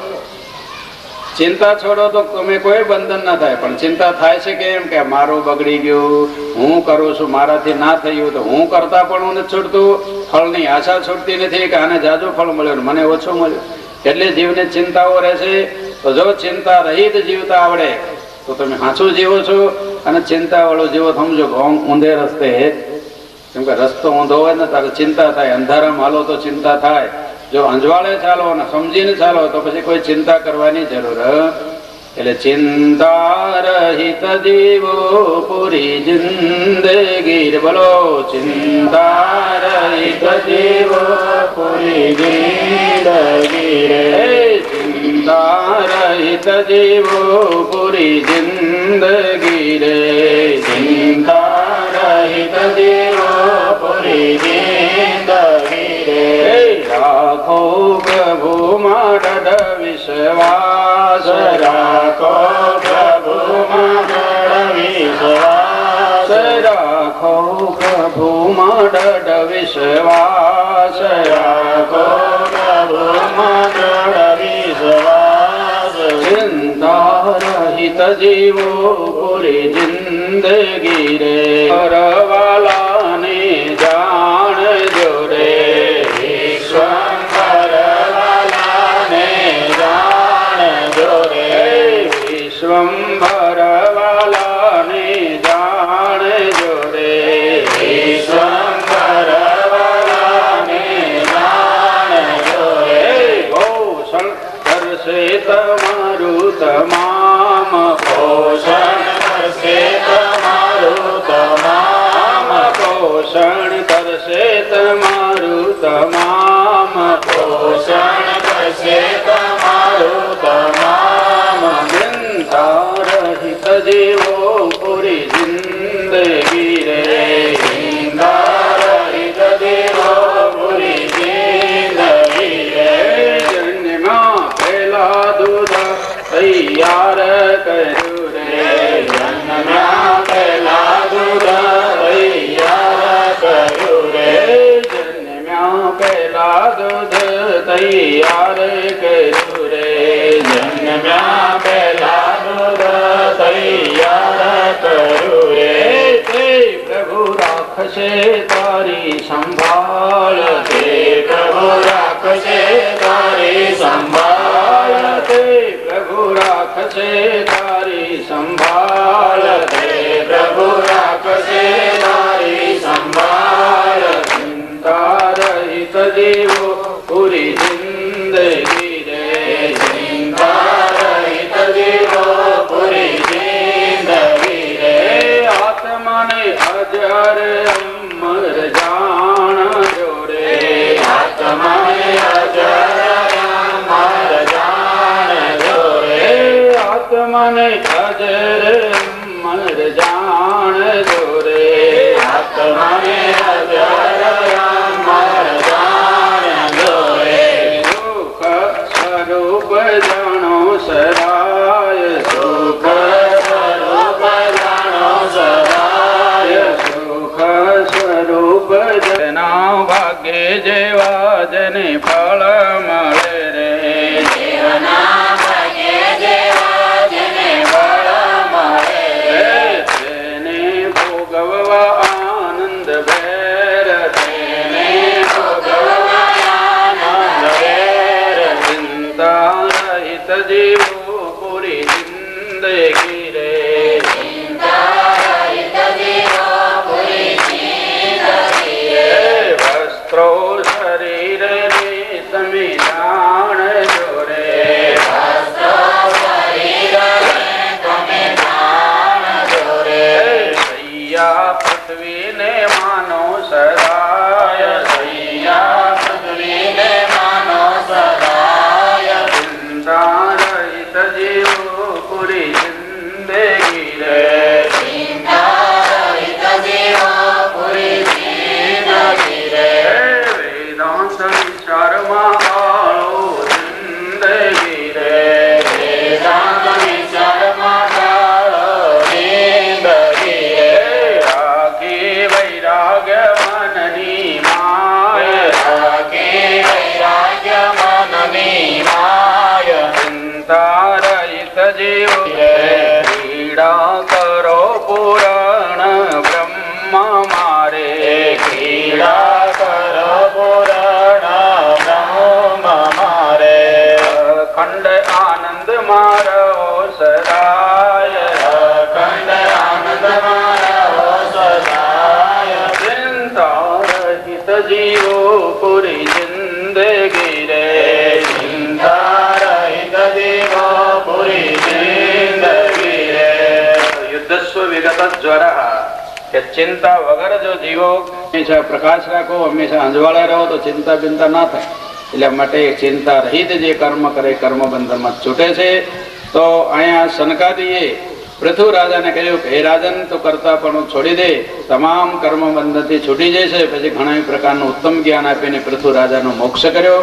[SPEAKER 1] ચિંતા છોડો તો તમે કોઈ બંધન ના થાય. પણ ચિંતા થાય છે કે એમ કે મારું બગડી ગયું, હું કરું છું, મારાથી ના થયું, તો હું કરતા પણ હું નથી છોડતું. ફળની આશા છોડતી નથી કે આને જાજુ ફળ મળ્યું ને મને ઓછું મળ્યું. એટલે જીવને ચિંતાઓ રહેશે. તો જો ચિંતા રહિત જીવતા આવડે તો તમે હાંચું જીવો છો. અને ચિંતા વાળો જીવો સમજો ઊંધે રસ્તે. કેમ કે રસ્તો ઊંધો હોય ને તારે ચિંતા થાય. અંધારામાં હાલો તો ચિંતા થાય. જો અંજવાળે ચાલો અને સમજીને ચાલો તો પછી કોઈ ચિંતા કરવાની જરૂર. એટલે ચિંતા રહિત જીવો પૂરી જિંદગી. બોલો ચિંતા રહિત જીવો પૂરી જિંદગી. ચિંતા રહિત જીવો પૂરી જિંદગી રે. ચિંતા રહિત જીવો પૂરી જિંદગી રે. રાખો પ્રભુમાં દૃઢ વિશ્વાસ. રાખો પ્રભુમાં દૃઢ વિશ્વાસ. રાખો પ્રભુમાં દૃઢ વિશ્વાસ. રાખો પ્રભુમાં દૃઢ વિશ્વાસ. ચિંતા રહિત જીવો પૂરી જિંદગી રે. પરવાલાને જાણજો રે. વિશ્વંભરવાલાને જાણજો રે. વિશ્વંભરવાલાને જાણજો રે. પોષણ કરશે તમારું તમામ. પોષણ કરશે તમારું તમામ. પોષણ કરશે તમારું તમામ. પોષણ કરશે તમારું તમામ. રહિત જીવો પૂરી જિંદગી રે. રહિત જીવો પૂરી જિંદગી રે. જન્મમાં પહેલા દૂધ તૈયાર કર્યું રે. જન્મમાં પહેલા દૂધ તૈયાર કર્યું રે. જન્મ્યા પહેલા દૂધ તૈયાર કર્યું રે. જન્મ્યા પહેલા તૈયાર કર્યું રે. તે પ્રભુ રાખશે તારી સંભાળ. તે પ્રભુ રાખશે તારી સંભાળ. તે પ્રભુ રાખશે તારી સંભાળ. તે પ્રભુ રાખશે તારી સંભાળ. ચિંતા રહિત જીવો પૂરી જિંદગી રે. ચિંતા રહિત જીવો પૂરી જિંદગી રે. આત્માને અજર અમર જાણજો રે. આત્માને અજર અમર જાણજો રે. આત્માને અજર અમર જાણજો રે. આત્માને અજર અમર જાણજો રે. સુખ સ્વરૂપ જાણો સરાય. સુખ સ્વરૂપ જાણો સરાય. સુખ સ્વરૂપ જના ભાગ્ય જેવા જને ફળ મળે રે. જેના ભાગ્ય જેવા જને ફળ મળે રે. તેને ભોગવવા આનંદ ભેર. તેને ભોગવવા આનંદ ભેર. ચિંતા રહિત જીવો પૂરી જિંદગી રે. ચિંતા રહિત જીવો પૂરી જિંદગી રે. વસ્ત્રો શરીર ને તમે જાણજો રે. વસ્ત્રો શરીર પૃથ્વીને માનો સદાય,
[SPEAKER 2] સૈયા પૃથ્વીને માનો સદાય,
[SPEAKER 1] ચિંતા રહિત જીવો પૂરી જિંદગી રે,
[SPEAKER 2] ચિંતા રહિત જીવો પૂરી જિંદગી રે,
[SPEAKER 1] વેદાંત વિચારમાં ગાળો જિંદગી રે,
[SPEAKER 2] વેદાંત વિચારમાં ગાળો જિંદગી રે,
[SPEAKER 1] રાખી વૈરાગ્ય મનની માય,
[SPEAKER 2] રાખી વૈરાગ્ય મનની માય,
[SPEAKER 1] ચિંતા રહિત જીવ પીડા કરો પુરાણ બ્રહ્મ મારે,
[SPEAKER 2] પીડા કરો પુરાણ બ્રહ્મ મારે,
[SPEAKER 1] અખંડ આનંદ મારો સદાય,
[SPEAKER 2] અખંડ આનંદ મારો સદાય,
[SPEAKER 1] ચિંતા રહિત જીવો પૂરી જિંદગી રે,
[SPEAKER 2] ચિંતા રહિત જીવો પૂરી જિંદગી રે,
[SPEAKER 1] યુદ્ધસ્વ વિગત જ્વર કે ચિંતા વગર જો જીવો હંમેશા પ્રકાશ રાખો, હંમેશા અંજવાળા રહો તો ચિંતા બિંતા ના થાય. એટલે માટે ચિંતા રહિત જે કર્મ કરે કર્મ બંધનમાં છૂટે છે. તો અહીંયા સનકાદીએ પૃથુ રાજાને કહ્યું કે હે રાજન તું કરતા પણ છોડી દે, તમામ કર્મ બંધનથી છૂટી જશે. પછી ઘણા પ્રકારનું ઉત્તમ જ્ઞાન આપીને પૃથુ રાજાનો મોક્ષ કર્યો.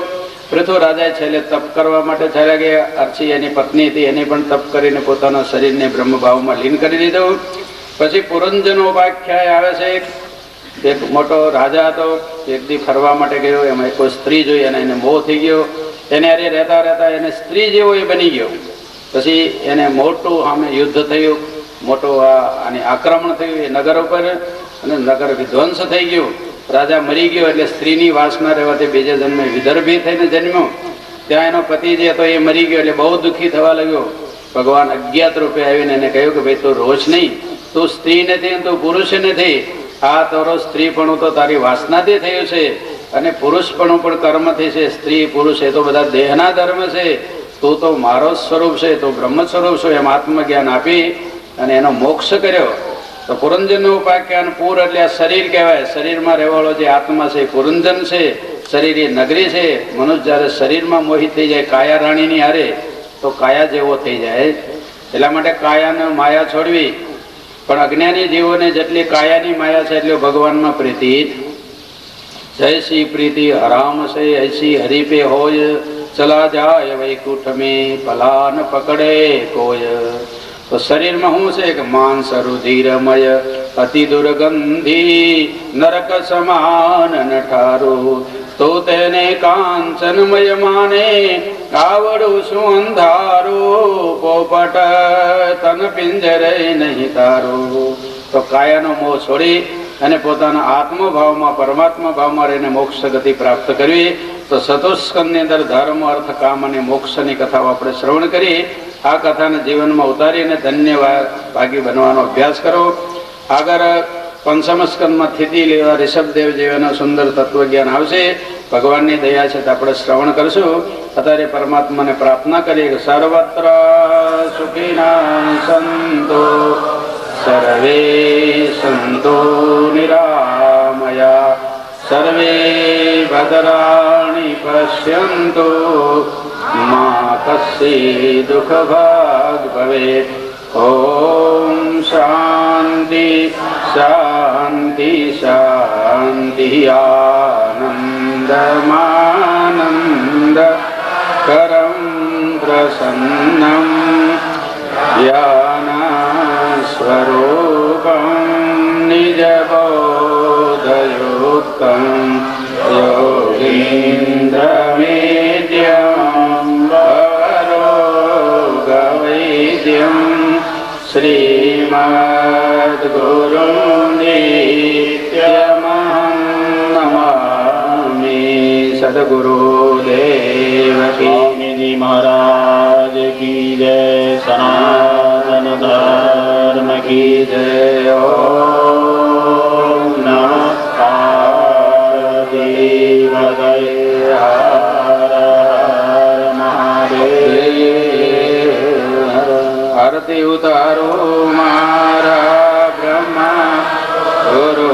[SPEAKER 1] પૃથુ રાજાએ છેલ્લે તપ કરવા માટે ચાલ્યા ગયા. અર્ચી એની પત્ની હતી, એને પણ તપ કરીને પોતાના શરીરને બ્રહ્મભાવમાં લીન કરી દીધું. પછી પુરંજનો ઉપાખ્યાય આવે છે. એક મોટો રાજા હતો, એક દી ફરવા માટે ગયો, એમાં કોઈ સ્ત્રી જોઈ અને એને મોહ થઈ ગયો. એને અરે રહેતા રહેતા એને સ્ત્રી જેવો એ બની ગયો. પછી એને મોટું સામે યુદ્ધ થયું, મોટું આની આક્રમણ થયું એ નગર ઉપર, અને નગર વિધ્વંસ થઈ ગયું. રાજા મરી ગયો એટલે સ્ત્રીની વાસના રહેવાથી બીજે જન્મે વિદર્ભી થઈને જન્મ્યો. ત્યાં એનો પતિ જે હતો એ મરી ગયો એટલે બહુ દુઃખી થવા લાગ્યો. ભગવાન અજ્ઞાત રૂપે આવીને એને કહ્યું કે ભાઈ તું રોજ નહીં, તું સ્ત્રી નથી, તું પુરુષ નથી. આ તારો સ્ત્રીપણું તો તારી વાસનાથી થયું છે, અને પુરુષપણું પણ કર્મથી છે. સ્ત્રી પુરુષ એ તો બધા દેહના ધર્મ છે, તું તો મારો સ્વરૂપ છે, તું બ્રહ્મ સ્વરૂપ છો. એમ આત્મજ્ઞાન આપી અને એનો મોક્ષ કર્યો. તો પુરંજનનું ઉપાખ્યાન, પૂર એટલે આ શરીર કહેવાય. શરીરમાં રહેવાળો જે આત્મા છે એ પુરંજન છે. શરીર એ નગરી છે. મનુષ્ય જ્યારે શરીરમાં મોહિત થઈ જાય કાયા રાણીની હારે, તો કાયા જેવો થઈ જાય. એટલા માટે કાયાને માયા છોડવી. પણ અજ્ઞાની જીવોને જેટલી કાયાની માયા છે એટલી ભગવાનમાં પ્રીતિ. જૈસી પ્રીતિ હરામ છે ऐसी हरि पे હોય, ચલા જાય વૈકુંઠ में પલાન પકડે કોઈ. તો શરીરમાં શું છે કે માંસ રુધિરમય અતિ દુર્ગંધી નરક સમાન નઠારું, તો તેને કાંચનમય માને આવડું શું અંધારું, પોપટ તન પિંજરે નહીં તારું. તો કાયાનો મોહ છોડી અને પોતાના આત્મભાવમાં પરમાત્મા ભાવમાં રહીને મોક્ષ ગતિ પ્રાપ્ત કરવી. તો ચતુસ્કંદની અંદર ધર્મ અર્થ કામ અને મોક્ષની કથાઓ આપણે શ્રવણ કરી. આ કથાને જીવનમાં ઉતારીને ધન્ય ભાગી બનવાનો અભ્યાસ કરો. આગળ પંચમ સ્કંદમાં સ્થિતિ લેવા ઋષભદેવ જેવાના સુંદર તત્વજ્ઞાન આવશે. ભગવાનની દયા છે તો આપણે શ્રવણ કરશું. અત્યારે પરમાત્માને પ્રાર્થના કરીએ કે સર્વત્ર સુખીના સંતો સર્વે સંતો નિરામયા, સર્વે ભદ્રાણિ પશ્યન્તુ મા કસ્ય દુઃખ ભાગ ભવેત. ઓમ શાંતિ શાંતિ શાંતિ. આનંદમાનંદ કરમ પ્રસન્નમ જ્ઞાનસ્વરૂપમ નિજબોધયુક્તમ યોગીન્દ્રમેદ્યમ વરોગવૈદ્યમ શ્રીમદ્ગુરું નિત્યમહં નમામિ. સદગુરુદેવ
[SPEAKER 2] સ્વામીજી મહારાજ કી જય. સનાતન ધર્મ કી જય. ઓમ નમઃ પાર્વતી પતય. હર હર મહાદેવ.
[SPEAKER 1] આરતી ઉતારો મારા બ્રહ્મા ગુરુ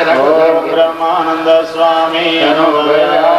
[SPEAKER 1] રાખો
[SPEAKER 2] ઓમ બ્રહ્માનંદ સ્વામી
[SPEAKER 1] અનુભયા